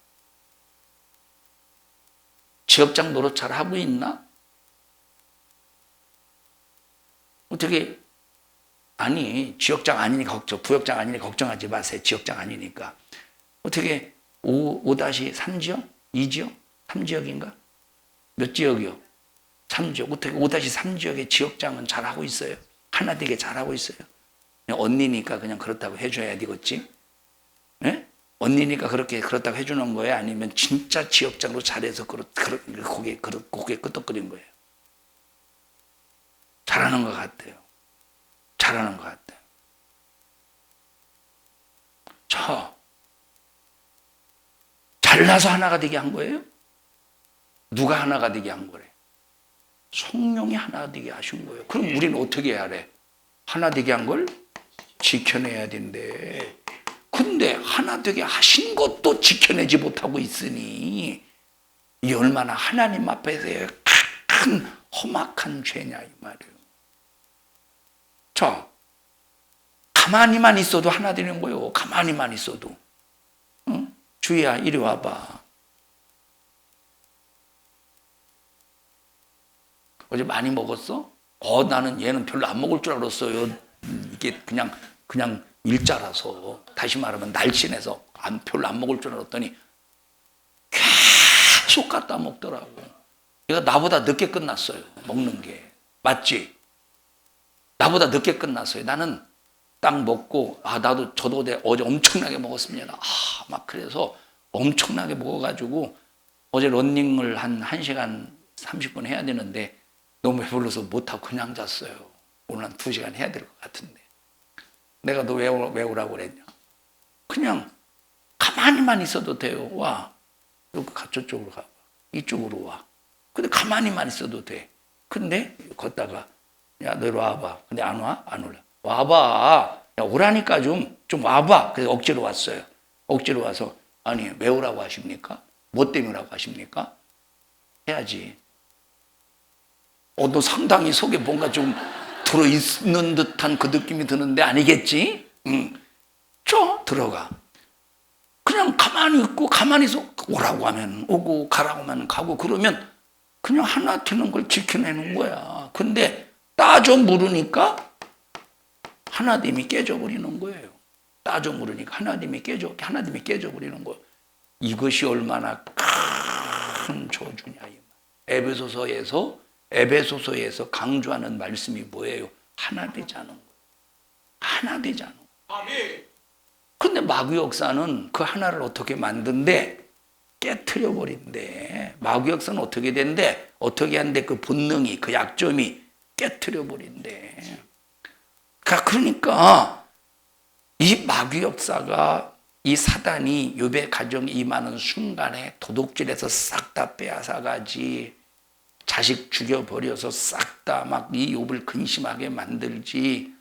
지역장 노릇 잘하고 있나? 어떻게, 아니, 지역장 아니니까 구역장 아니니까 걱정하지 마세요. 지역장 아니니까. 어떻게 5-3지역? 2지역? 3지역인가? 몇 지역이요? 3지역. 어떻게 5-3지역의 지역장은 잘하고 있어요? 하나 되게 잘하고 있어요? 그냥 언니니까 그냥 그렇다고 해줘야 되겠지? 네? 언니니까 그렇다고 해주는 거예요? 아니면 진짜 지역장으로 잘해서 고개 끄덕거린 거예요? 잘하는 것 같아요. 잘하는 것 같아요. 잘나서 하나가 되게 한 거예요? 누가 하나가 되게 한 거래? 성령이 하나 되게 하신 거예요. 그럼 우리는 어떻게 해야 돼? 하나 되게 한 걸 지켜내야 된대. 근데 하나 되게 하신 것도 지켜내지 못하고 있으니 이게 얼마나 하나님 앞에서의 큰 험악한 죄냐 이 말이에요. 자, 가만히만 있어도 하나 되는 거예요. 가만히만 있어도. 응? 주희야, 이리 와봐. 어제 많이 먹었어? 나는 얘는 별로 안 먹을 줄 알았어요. 이게 그냥 일자라서. 다시 말하면 날씬해서 별로 안 먹을 줄 알았더니 계속 갖다 먹더라고. 얘가 나보다 늦게 끝났어요. 먹는 게. 맞지? 나보다 늦게 끝났어요. 나는 딱 먹고, 저도 어제 엄청나게 먹었습니다. 막 그래서 엄청나게 먹어가지고 어제 러닝을 한 1시간 30분 해야 되는데 너무 배불러서 못하고 그냥 잤어요. 오늘 한 2시간 해야 될 것 같은데. 내가 너 왜 오라고 그랬냐? 그냥 가만히만 있어도 돼요. 와. 저쪽으로 가봐. 이쪽으로 와. 근데 가만히만 있어도 돼. 근데 걷다가 야, 너 이리 와봐. 근데 안 와? 안 올라. 와봐. 야, 오라니까 좀 와봐. 그래서 억지로 왔어요. 억지로 와서 아니, 왜 오라고 하십니까? 뭐 때문에 오라고 하십니까? 해야지. 너 상당히 속에 뭔가 좀 들어있는 듯한 그 느낌이 드는데 아니겠지? 들어가. 그냥 가만히 있고 가만히서 오라고 하면 오고 가라고 하면 가고 그러면 그냥 하나 되는 걸 지켜내는 거야. 근데 따져 물으니까 하나됨이 깨져버리는 거예요. 따져 물으니까 하나됨이 깨져버리는 거예요. 이것이 얼마나 큰 저주냐. 에베소서에서 강조하는 말씀이 뭐예요? 하나 되자는 거예요. 하나 되자는 거예요. 근데 마귀 역사는 그 하나를 어떻게 만든대? 깨트려 버린대. 마귀 역사는 어떻게 된대? 어떻게 한대? 그 본능이, 그 약점이 깨트려 버린대. 그러니까 이 마귀 역사가, 이 사단이 욥의 가정에 임하는 순간에 도둑질해서 싹 다 빼앗아가지, 자식 죽여버려서 싹 다 막 이 욥을 근심하게 만들지,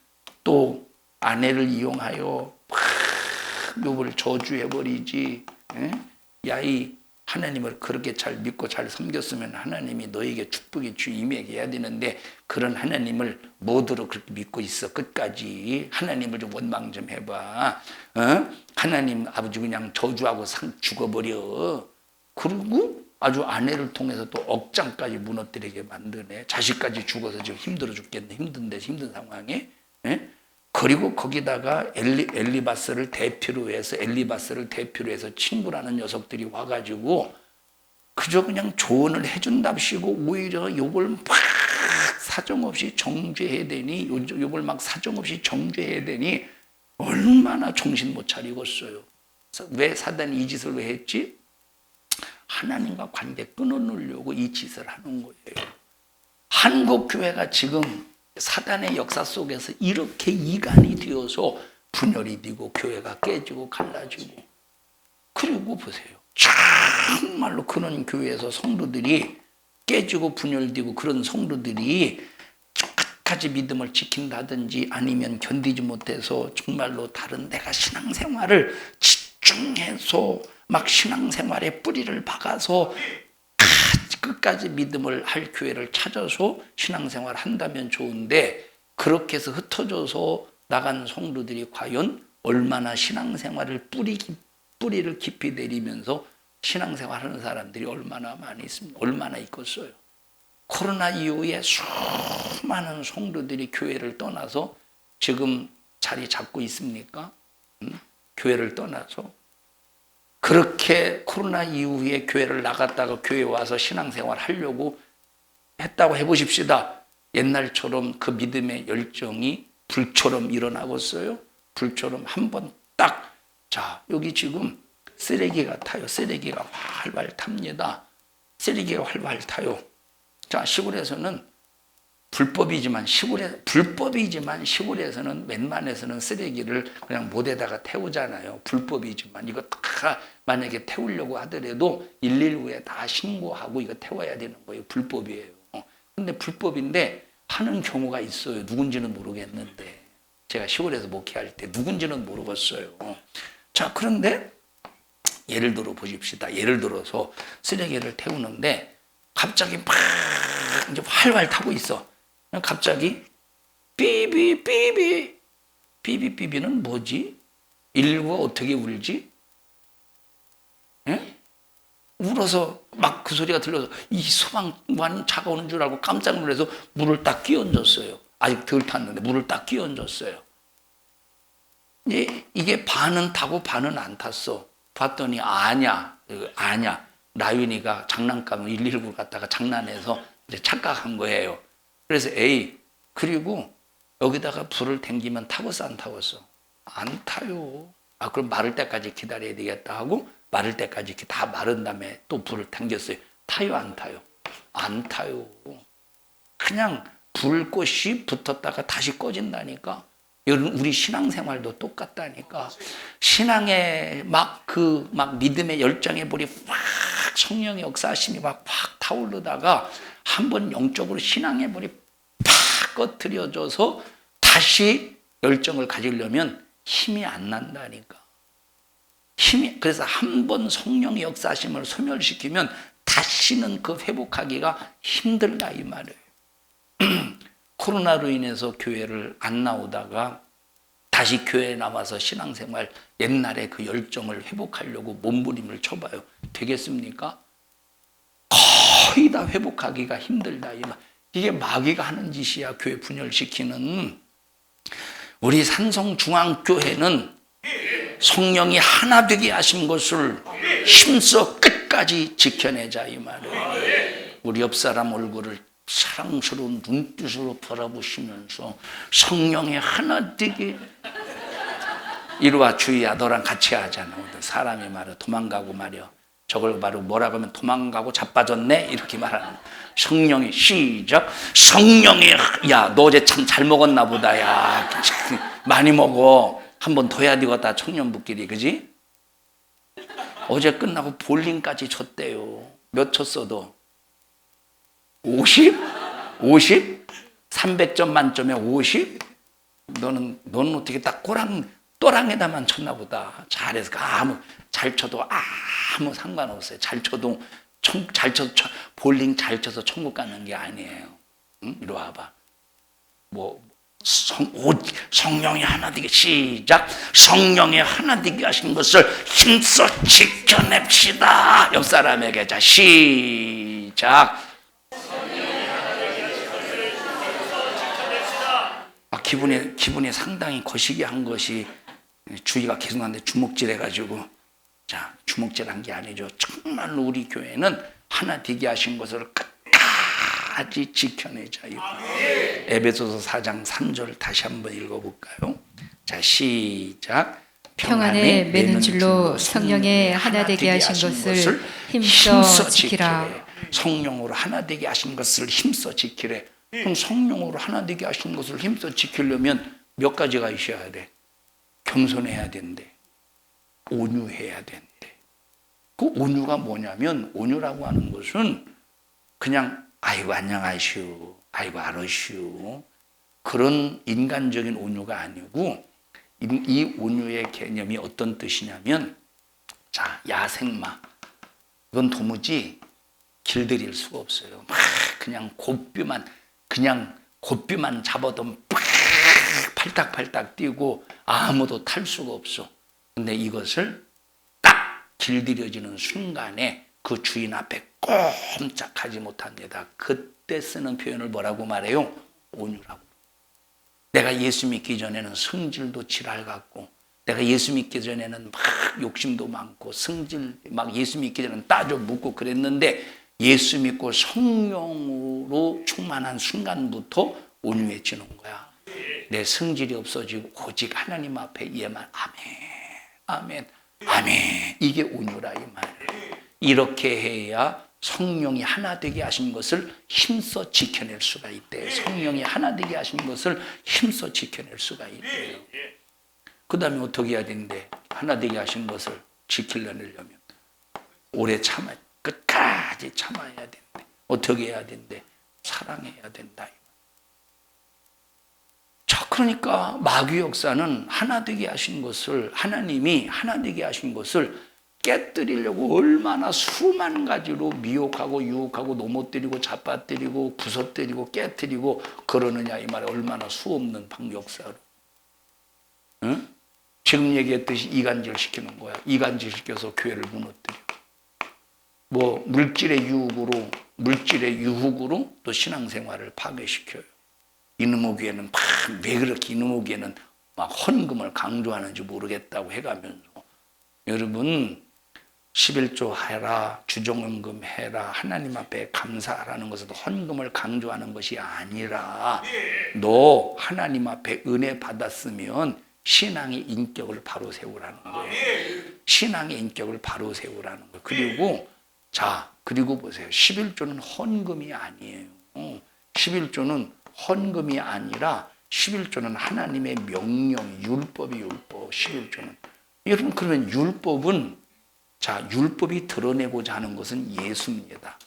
또 아내를 이용하여 막 욥을 저주해버리지. 야, 이 하나님을 그렇게 잘 믿고 잘 섬겼으면 하나님이 너에게 축복의 주 임하게 해야 되는데 그런 하나님을 뭐더러 그렇게 믿고 있어? 끝까지 하나님을 좀 원망 좀 해봐. 하나님 아버지 그냥 저주하고 죽어버려. 그리고 아주 아내를 통해서 또 억장까지 무너뜨리게 만드네. 자식까지 죽어서 지금 힘들어 죽겠네. 힘든 상황에. 그리고 거기다가 엘리바스를 대표로 해서 친구라는 녀석들이 와가지고 그저 그냥 조언을 해준답시고 오히려 이걸 막 사정없이 정죄해야 되니, 이걸 막 사정없이 정죄해야 되니 얼마나 정신 못 차리겠어요. 왜 사단이 이 짓을 왜 했지? 하나님과 관계 끊어놓으려고 이 짓을 하는 거예요. 한국 교회가 지금 사단의 역사 속에서 이렇게 이간이 되어서 분열이 되고 교회가 깨지고 갈라지고, 그리고 보세요. 정말로 그런 교회에서 성도들이 깨지고 분열되고, 그런 성도들이 끝까지 믿음을 지킨다든지 아니면 견디지 못해서 정말로 다른 내가 신앙생활을 집중해서 막 신앙생활에 뿌리를 박아서 끝까지 믿음을 할 교회를 찾아서 신앙생활 한다면 좋은데, 그렇게 해서 흩어져서 나간 성도들이 과연 얼마나 신앙생활을 뿌리를 깊이 내리면서 신앙생활 하는 사람들이 얼마나 많이 있습니까? 얼마나 있겠어요. 코로나 이후에 수많은 성도들이 교회를 떠나서 지금 자리 잡고 있습니까? 교회를 떠나서. 그렇게 코로나 이후에 교회를 나갔다가 교회 와서 신앙생활 하려고 했다고 해보십시다. 옛날처럼 그 믿음의 열정이 불처럼 일어나겠어요? 불처럼 한번 딱, 자, 여기 지금 쓰레기가 타요. 쓰레기가 활활 탑니다. 쓰레기가 활활 타요. 자, 시골에서는 불법이지만 시골에서는 웬만해서는 쓰레기를 그냥 못에다가 태우잖아요. 불법이지만 이거 다 만약에 태우려고 하더라도 119에 다 신고하고 이거 태워야 되는 거예요. 불법이에요. 근데 불법인데 하는 경우가 있어요. 누군지는 모르겠는데, 제가 시골에서 목회할 때 누군지는 모르겠어요. 자, 그런데 예를 들어 보십시다. 예를 들어서 쓰레기를 태우는데 갑자기 막 이제 활활 타고 있어. 갑자기 삐비는 뭐지? 119가 어떻게 울지? 예? 울어서 막 그 소리가 들려서 이 소방관 차가 오는 줄 알고 깜짝 놀라서 물을 딱 끼얹었어요. 아직 덜 탔는데 물을 딱 끼얹었어요. 이게 반은 타고 반은 안 탔어. 봤더니 아냐. 나윤이가 장난감을 119 갖다가 장난해서 이제 착각한 거예요. 그래서 그리고 여기다가 불을 댕기면 타겠어, 안 타겠어? 안 타요. 그럼 마를 때까지 기다려야 되겠다 하고 마를 때까지 이렇게 다 마른 다음에 또 불을 당겼어요. 타요, 안 타요? 안 타요. 그냥 불꽃이 붙었다가 다시 꺼진다니까. 여러분, 우리 신앙생활도 똑같다니까. 신앙에 막 믿음의 열정의 불이 확, 성령의 역사하심이 막 확 타오르다가 한번 영적으로 신앙의 불이 팍 꺼트려져서 다시 열정을 가지려면 힘이 안 난다니까. 그래서 한번 성령의 역사하심을 소멸시키면 다시는 그 회복하기가 힘들다 이 말이에요. 코로나로 인해서 교회를 안 나오다가 다시 교회에 나와서 신앙생활 옛날에 그 열정을 회복하려고 몸부림을 쳐봐요. 되겠습니까? 거의 다 회복하기가 힘들다 이 말. 이게 마귀가 하는 짓이야. 교회 분열시키는. 우리 산성중앙교회는 성령이 하나 되게 하신 것을 힘써 끝까지 지켜내자 이 말이에요. 우리 옆 사람 얼굴을 사랑스러운 눈빛으로 바라보시면서 성령이 하나 되게, 이리와 주희야 너랑 같이 하잖아. 사람이 말이야 도망가고 말이야 저걸 바로 뭐라고 하면 도망가고 자빠졌네 이렇게 말하는. 성령이 시작. 성령이, 야 너 어제 참 잘 먹었나 보다. 야 많이 먹어. 한 번 더 해야 되겠다 청년부끼리. 그지? 어제 끝나고 볼링까지 쳤대요. 몇 쳤어도? 50? 50? 300점 만점에 50? 너는 어떻게 딱 또랑에다만 쳤나 보다. 잘해서 잘 쳐도 아무 상관없어요. 잘 쳐도 볼링 잘 쳐서 천국 가는 게 아니에요. 응? 이리 와봐. 성령이 하나 되게 시작. 성령이 하나 되게 하신 것을 힘써 지켜냅시다. 옆 사람에게 자 시작. 기분이 상당히 거시기한 것이 주의가 계속 하는데 주먹질 해가지고, 자 주먹질 한 게 아니죠. 정말로 우리 교회는 하나 되게 하신 것을 끝까지 지켜내자. 에베소서 4장 3절 다시 한번 읽어볼까요? 자, 시작. 평안에 매는 줄로 성령의 하나 되게 하신 것을 힘써 지키라. 성령으로 하나 되게 하신 것을 힘써 지키래. 그럼 성령으로 하나 되게 하신 것을 힘써 지키려면 몇 가지가 있어야 돼. 겸손해야 된대. 온유해야 된대. 그 온유가 뭐냐면, 온유라고 하는 것은 그냥 아이고 안녕하시오, 아이고 알으시오, 그런 인간적인 온유가 아니고, 이 온유의 개념이 어떤 뜻이냐면, 자, 야생마, 이건 도무지 길들일 수가 없어요. 막 그냥 곱비만 잡아도 막 팔딱팔딱 뛰고 아무도 탈 수가 없어. 근데 이것을 딱 길들여지는 순간에 그 주인 앞에 꼼짝하지 못합니다. 그때 쓰는 표현을 뭐라고 말해요? 온유라고. 내가 예수 믿기 전에는 성질도 지랄 같고, 내가 예수 믿기 전에는 막 욕심도 많고, 막 예수 믿기 전에는 따져 묻고 그랬는데, 예수 믿고 성령으로 충만한 순간부터 온유해지는 거야. 내 성질이 없어지고 오직 하나님 앞에 얘만 아멘, 아멘. 이게 온유라 이 말이에요. 이렇게 해야 성령이 하나 되게 하신 것을 힘써 지켜낼 수가 있대요. 성령이 하나 되게 하신 것을 힘써 지켜낼 수가 있대요. 그 다음에 어떻게 해야 되는데, 하나 되게 하신 것을 지키려면 오래 끝까지 참아야 된대. 어떻게 해야 된대? 사랑해야 된다. 자, 그러니까 마귀 역사는 하나 되게 하신 것을, 하나님이 하나 되게 하신 것을 깨뜨리려고 얼마나 수만 가지로 미혹하고 유혹하고 넘어뜨리고 잡아뜨리고 부서뜨리고 깨뜨리고 그러느냐 이 말에, 얼마나 수없는 역사로. 응? 지금 얘기했듯이 이간질 시키는 거야. 이간질 시켜서 교회를 무너뜨리고, 뭐 물질의 유혹으로 또 신앙생활을 파괴시켜요. 이놈의 교회는 왜 그렇게 이놈의 교회는 막 헌금을 강조하는지 모르겠다고 해가면서, 여러분 11조 해라, 주정헌금 해라, 하나님 앞에 감사하라는 것은 헌금을 강조하는 것이 아니라, 너 하나님 앞에 은혜 받았으면 신앙의 인격을 바로 세우라는 거예요. 신앙의 인격을 바로 세우라는 거예요. 그리고 보세요. 11조는 헌금이 아니에요. 11조는 헌금이 아니라 11조는 하나님의 명령, 율법. 11조는. 여러분, 그러면 율법이 드러내고자 하는 것은 예수입니다.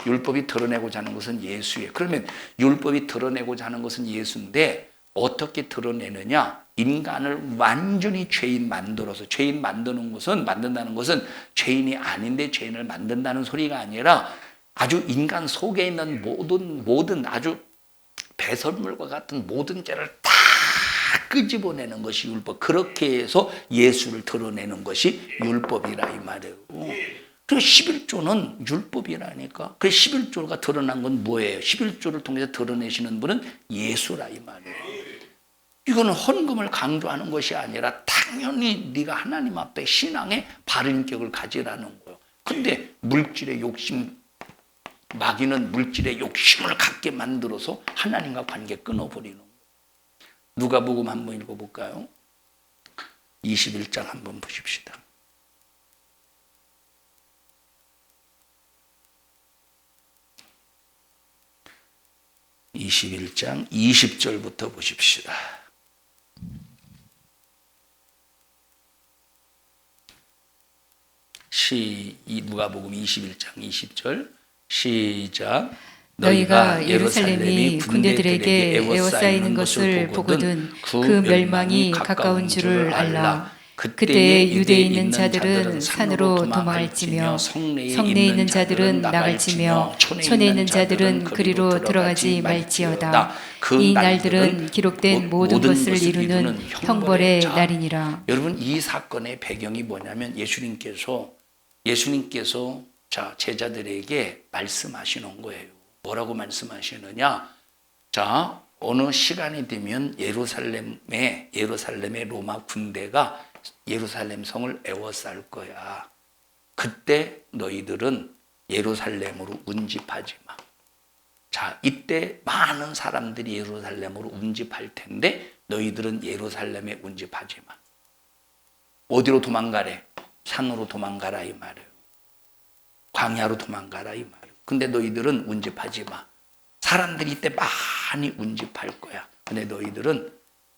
율법이 드러내고자 하는 것은 예수예요. 그러면 율법이 드러내고자 하는 것은 예수인데, 어떻게 드러내느냐? 인간을 완전히 죄인 만들어서, 죄인 만든다는 것은 죄인이 아닌데 죄인을 만든다는 소리가 아니라, 아주 인간 속에 있는 모든 아주 배설물과 같은 모든 죄를 다 끄집어내는 것이 율법. 그렇게 해서 예수를 드러내는 것이 율법이라 이 말이에요. 그래서 11조는 율법이라니까. 그래서 11조가 드러난 건 뭐예요? 11조를 통해서 드러내시는 분은 예수라 이 말이에요. 이거는 헌금을 강조하는 것이 아니라 당연히 네가 하나님 앞에 신앙의 바른 인격을 가지라는 거예요. 근데 마귀는 물질의 욕심을 갖게 만들어서 하나님과 관계 끊어버리는 거예요. 누가복음 한번 읽어볼까요? 21장 한번 보십시다. (21장) 20절부터 보십시다. 누가복음 21장 20절 시작. 너희가 예루살렘이 군대들에게 에워싸이는 것을 보거든 그 멸망이 가까운 줄을 알라. 그때에 유대에 있는 자들은 산으로 도망할지며 성내에 있는 자들은 나갈지며 촌에 있는 자들은 그리로 들어가지 말지어다. 이 날들은 기록된 모든 것을 이루는 형벌의 날이니라. 여러분, 이 사건의 배경이 뭐냐면, 예수님께서 제자들에게 말씀하시는 거예요. 뭐라고 말씀하시느냐? 자, 어느 시간이 되면 예루살렘의 로마 군대가 예루살렘 성을 에워쌀 거야. 그때 너희들은 예루살렘으로 운집하지 마. 자, 이때 많은 사람들이 예루살렘으로 운집할 텐데 너희들은 예루살렘에 운집하지 마. 어디로 도망가래? 산으로 도망가라 이 말이에요. 광야로 도망가라 이 말이에요. 근데 너희들은 운집하지 마. 사람들이 이때 많이 운집할 거야. 근데 너희들은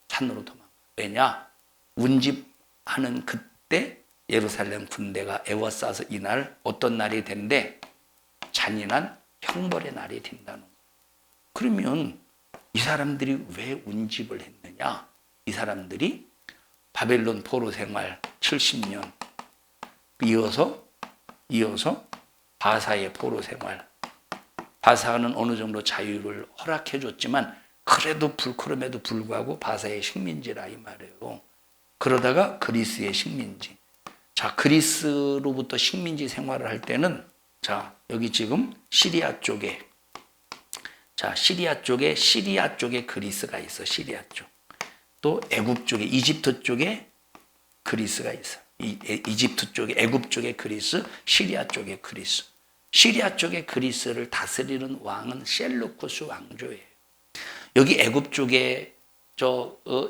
산으로 도망가. 왜냐? 운집하는 그때 예루살렘 군대가 에워싸서 이날 어떤 날이 된대? 잔인한 형벌의 날이 된다는 거예요. 그러면 이 사람들이 왜 운집을 했느냐? 이 사람들이 바벨론 포로 생활 70년 이어서 바사의 포로 생활. 바사는 어느 정도 자유를 허락해 줬지만 그럼에도 불구하고 바사의 식민지라 이 말이에요. 그러다가 그리스의 식민지. 자, 그리스로부터 식민지 생활을 할 때는 자, 여기 지금 시리아 쪽에 시리아 쪽에 그리스가 있어. 시리아 쪽. 또 애굽 쪽에 이집트 쪽에 그리스가 있어. 이집트 쪽에 애굽 쪽에 그리스, 시리아 쪽에 그리스. 시리아 쪽에 그리스를 다스리는 왕은 셀루쿠스 왕조예요. 여기 애굽 쪽에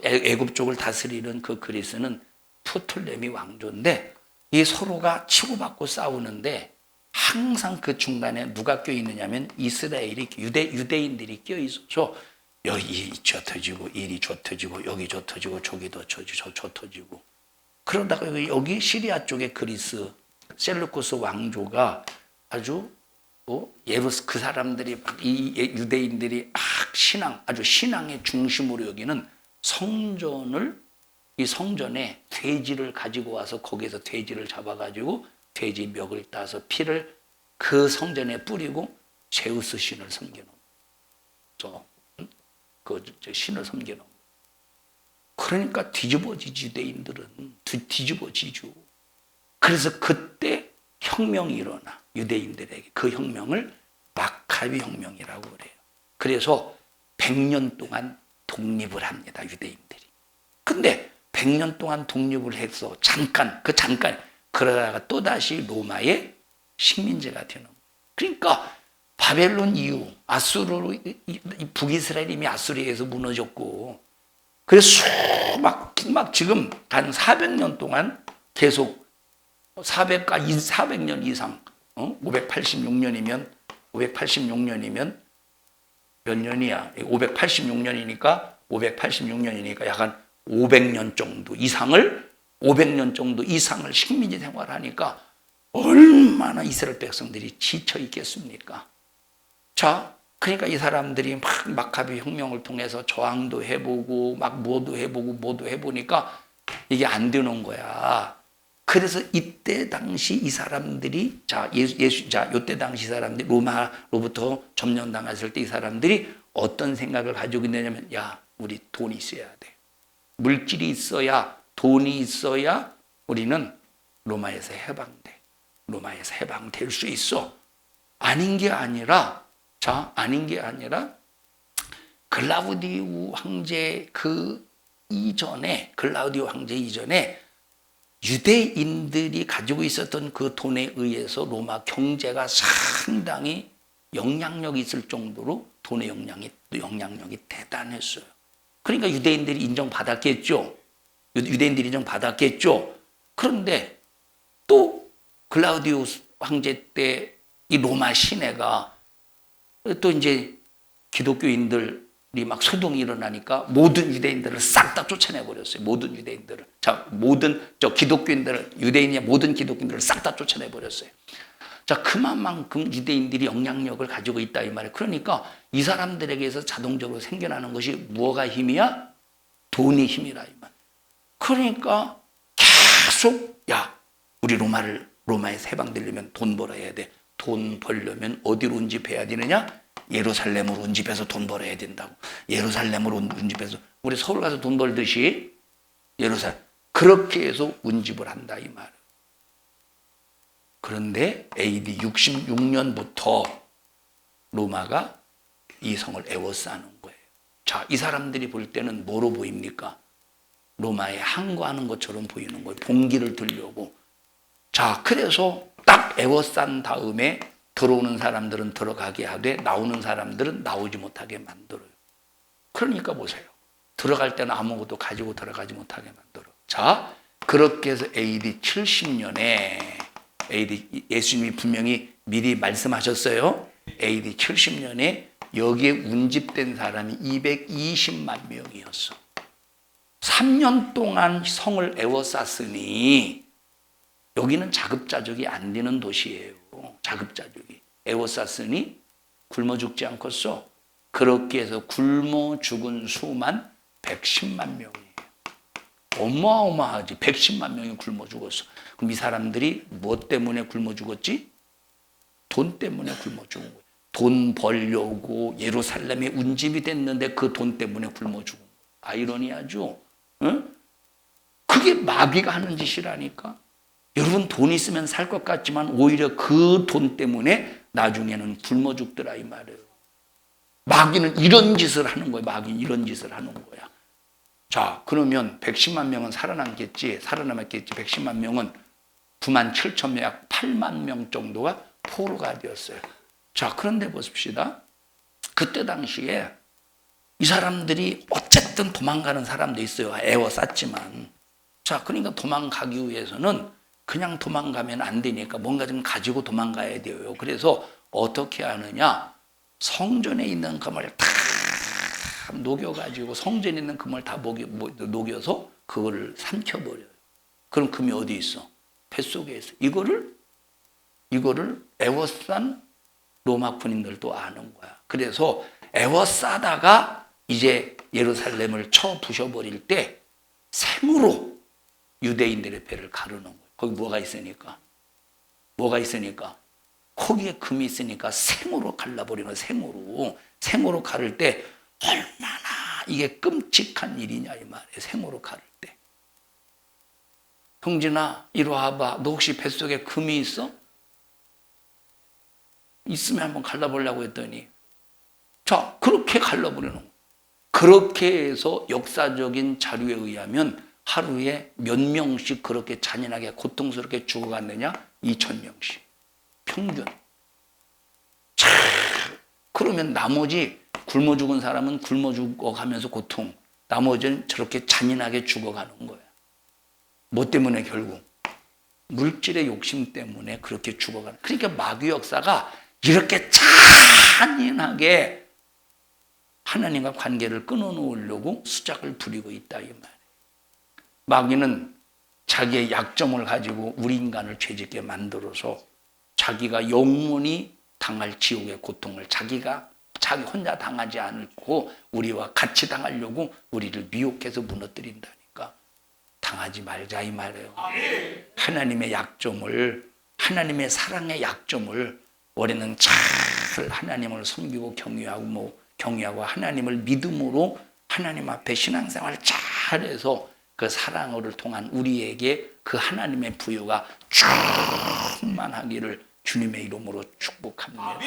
애굽 쪽을 다스리는 그 그리스는 프톨레미 왕조인데 이 서로가 치고받고 싸우는데 항상 그 중간에 누가 껴 있느냐면 이스라엘이 유대인들이 껴 있어서 여기 저 터지고 이리 저 터지고 여기 저 터지고 저기 더 터지고 저 터지고 그러다가 여기 시리아 쪽의 그리스 셀루쿠스 왕조가 아주 그 사람들이 이 유대인들이 아주 신앙의 중심으로 여기는 이 성전에 돼지를 가지고 와서 거기에서 돼지를 잡아가지고 돼지 멱을 따서 피를 그 성전에 뿌리고 제우스 신을 섬기는 신을 섬기는. 그러니까 뒤집어지지. 유대인들은 뒤집어지죠. 그래서 그때 혁명이 일어나. 유대인들에게 그 혁명을 마카비 혁명이라고 그래요. 그래서 100년 동안 독립을 합니다. 유대인들이. 근데 100년 동안 독립을 해서 잠깐 그러다가 또다시 로마의 식민지가 되는 거예요. 그러니까 바벨론 이후 아수르로 북이스라엘이 이미 아수르에 의해서 무너졌고 그래서 막 지금 한 400년 동안 계속 400년 이상 586년이면 몇 년이야? 586년이니까 약간 500년 정도 이상을 식민지 생활하니까 얼마나 이스라엘 백성들이 지쳐 있겠습니까? 자, 그러니까 이 사람들이 막 마카비 혁명을 통해서 저항도 해보고 막 뭐도 해보니까 이게 안 되는 거야. 그래서 이때 당시 이 사람들이 이때 당시 사람들이 로마로부터 점령당했을 때 이 사람들이 어떤 생각을 가지고 있느냐면 야, 우리 돈이 있어야 돼. 물질이 있어야 돈이 있어야 우리는 로마에서 해방돼. 로마에서 해방될 수 있어. 아닌 게 아니라 글라우디우 황제 이전에 유대인들이 가지고 있었던 그 돈에 의해서 로마 경제가 상당히 영향력이 있을 정도로 돈의 영향력이 대단했어요. 그러니까 유대인들이 인정받았겠죠. 그런데 또 글라우디우스 황제 때 이 로마 시내가 또 이제 기독교인들이 막 소동이 일어나니까 모든 유대인들을 싹 다 쫓아내버렸어요. 모든 유대인들을. 유대인이 모든 기독교인들을 싹 다 쫓아내버렸어요. 자, 그만큼 유대인들이 영향력을 가지고 있다 이 말이에요. 그러니까 이 사람들에게서 자동적으로 생겨나는 것이 뭐가 힘이야? 돈이 힘이라 이 말. 그러니까 계속 우리 로마에서 해방되려면 돈 벌어야 돼. 돈 벌려면 어디로 운집해야 되느냐? 예루살렘으로 운집해서 돈 벌어야 된다고. 예루살렘으로 운집해서 우리 서울 가서 돈 벌듯이 예루살렘 그렇게 해서 운집을 한다 이 말. 그런데 AD 66년부터 로마가 이 성을 에워싸는 거예요. 자, 이 사람들이 볼 때는 뭐로 보입니까? 로마에 항거하는 것처럼 보이는 거예요. 봉기를 들려고. 자, 그래서 딱 에워싼 다음에 들어오는 사람들은 들어가게 하되 나오는 사람들은 나오지 못하게 만들어요. 그러니까 보세요. 들어갈 때는 아무것도 가지고 들어가지 못하게 만들어. 자, 그렇게 해서 AD 70년에 예수님이 분명히 미리 말씀하셨어요. AD 70년에 여기에 운집된 사람이 220만 명이었어. 3년 동안 성을 에워쌌으니 여기는 자급자족이 안 되는 도시예요. 자급자족이. 에워쌌으니 굶어 죽지 않겠어. 그렇게 해서 굶어 죽은 수만 110만 명이에요. 어마어마하지. 110만 명이 굶어 죽었어. 그럼 이 사람들이 무엇 때문에 굶어 죽었지? 돈 때문에 굶어 죽은 거예요. 돈 벌려고 예루살렘에 운집이 됐는데 그 돈 때문에 굶어 죽은 거예요. 아이러니하죠? 응? 그게 마귀가 하는 짓이라니까. 여러분 돈 있으면 살 것 같지만 오히려 그 돈 때문에 나중에는 굶어 죽더라 이 말이에요. 마귀는 이런 짓을 하는 거예요. 마귀는 이런 짓을 하는 거야. 자, 그러면 110만 명은 살아남겠지. 110만 명은 9만 7천 명, 약 8만 명 정도가 포로가 되었어요. 자, 그런데 보십시다. 그때 당시에 이 사람들이 어쨌든 도망가는 사람도 있어요. 애워쌌지만. 자, 그러니까 도망가기 위해서는 그냥 도망가면 안 되니까 뭔가 좀 가지고 도망가야 돼요. 그래서 어떻게 하느냐? 성전에 있는 금을 다 녹여가지고 성전에 있는 금을 다 녹여서 그거를 삼켜버려요. 그럼 금이 어디 있어? 뱃속에 있어. 이거를 애워싼 로마 군인들도 아는 거야. 그래서 애워싸다가 이제 예루살렘을 쳐 부셔버릴 때 생으로 유대인들의 배를 가르는 거예요. 거기 뭐가 있으니까? 거기에 금이 있으니까 생으로 갈라버리는 거예요. 생으로 가를 때 얼마나 이게 끔찍한 일이냐 이 말이에요. 생으로 가를 때. 형진아, 이리 와봐. 너 혹시 뱃속에 금이 있어? 있으면 한번 갈라보려고 했더니 자, 그렇게 갈라버리는 거예요. 그렇게 해서 역사적인 자료에 의하면 하루에 몇 명씩 그렇게 잔인하게 고통스럽게 죽어갔느냐? 2,000명씩. 평균. 자, 그러면 나머지 굶어 죽은 사람은 굶어 죽어가면서 고통, 나머지는 저렇게 잔인하게 죽어가는 거야. 뭐 때문에 결국? 물질의 욕심 때문에 그렇게 죽어가는. 그러니까 마귀 역사가 이렇게 잔인하게 하나님과 관계를 끊어놓으려고 수작을 부리고 있다 이 말이에요. 마귀는 자기의 약점을 가지고 우리 인간을 죄짓게 만들어서 자기가 영원히 당할 지옥의 고통을 자기 혼자 당하지 않고 우리와 같이 당하려고 우리를 미혹해서 무너뜨린다니까. 당하지 말자 이 말이에요. 하나님의 약점을, 하나님의 사랑의 약점을 우리는 잘 하나님을 섬기고 경외하고 하나님을 믿음으로 하나님 앞에 신앙생활을 잘해서 그 사랑을 통한 우리에게 그 하나님의 부여가 충만하기를 주님의 이름으로 축복합니다.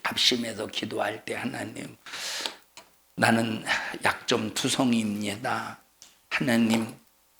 합심해서 기도할 때 하나님, 나는 약점 투성이입니다. 하나님,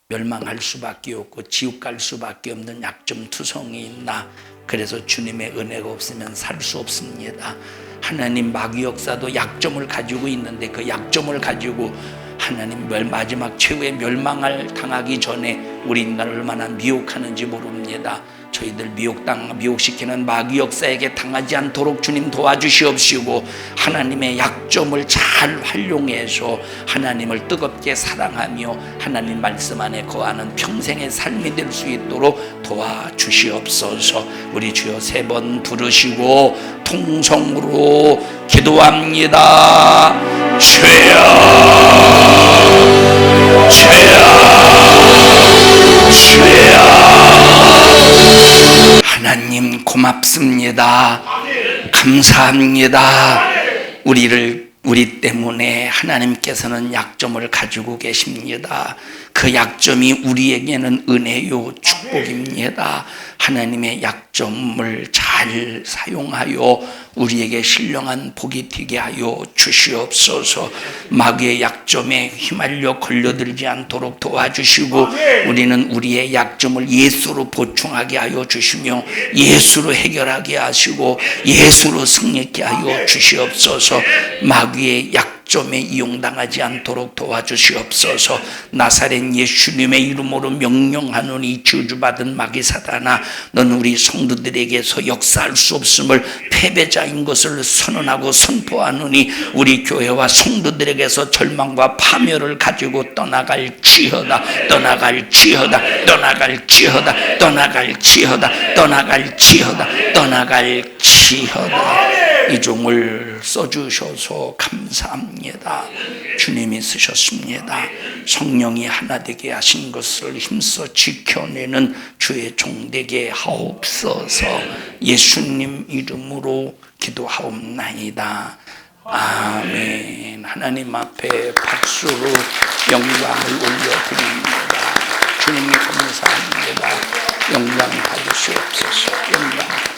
멸망할 수밖에 없고 지옥 갈 수밖에 없는 약점 투성이 나. 그래서 주님의 은혜가 없으면 살 수 없습니다. 하나님, 마귀 역사도 약점을 가지고 있는데 그 약점을 가지고 하나님 마지막 최후의 멸망을 당하기 전에 우리 인간을 얼마나 미혹하는지 모릅니다. 저희들 미혹시키는 마귀 역사에게 당하지 않도록 주님 도와주시옵시고 하나님의 약점을 잘 활용해서 하나님을 뜨겁게 사랑하며 하나님 말씀 안에 거하는 평생의 삶이 될 수 있도록 도와주시옵소서. 우리 주여 3번 부르시고 통성으로 기도합니다. 주여, 주여. 하나님 고맙습니다. 감사합니다. 우리 때문에 하나님께서는 약점을 가지고 계십니다. 그 약점이 우리에게는 은혜요 축복입니다. 하나님의 약점을 잘 사용하여 우리에게 신령한 복이 되게 하여 주시옵소서. 마귀의 약점에 휘말려 걸려들지 않도록 도와주시고 우리는 우리의 약점을 예수로 보충하게 하여 주시며 예수로 해결하게 하시고 예수로 승리케 하여 주시옵소서. 마귀의 약점에 이용당하지 않도록 도와주시옵소서. 나사렛 예수님의 이름으로 명령하노니 저주받은 마귀 사단아, 넌 우리 성도들에게서 역사할 수 없음을 패배자인 것을 선언하고 선포하노니 우리 교회와 성도들에게서 절망과 파멸을 가지고 떠나갈지어다. 떠나갈지어다. 떠나갈지어다. 떠나갈지어다. 떠나갈지어다. 떠나갈지어다. 이 종을 써주셔서 감사합니다. 주님이 쓰셨습니다. 성령이 하나 되게 하신 것을 힘써 지켜내는 주의 종 되게 하옵소서. 예수님 이름으로 기도하옵나이다. 아멘. 하나님 앞에 박수로 영광을 올려드립니다. 주님 감사합니다. 영광 받으시옵소서. 영광 받으시옵소서.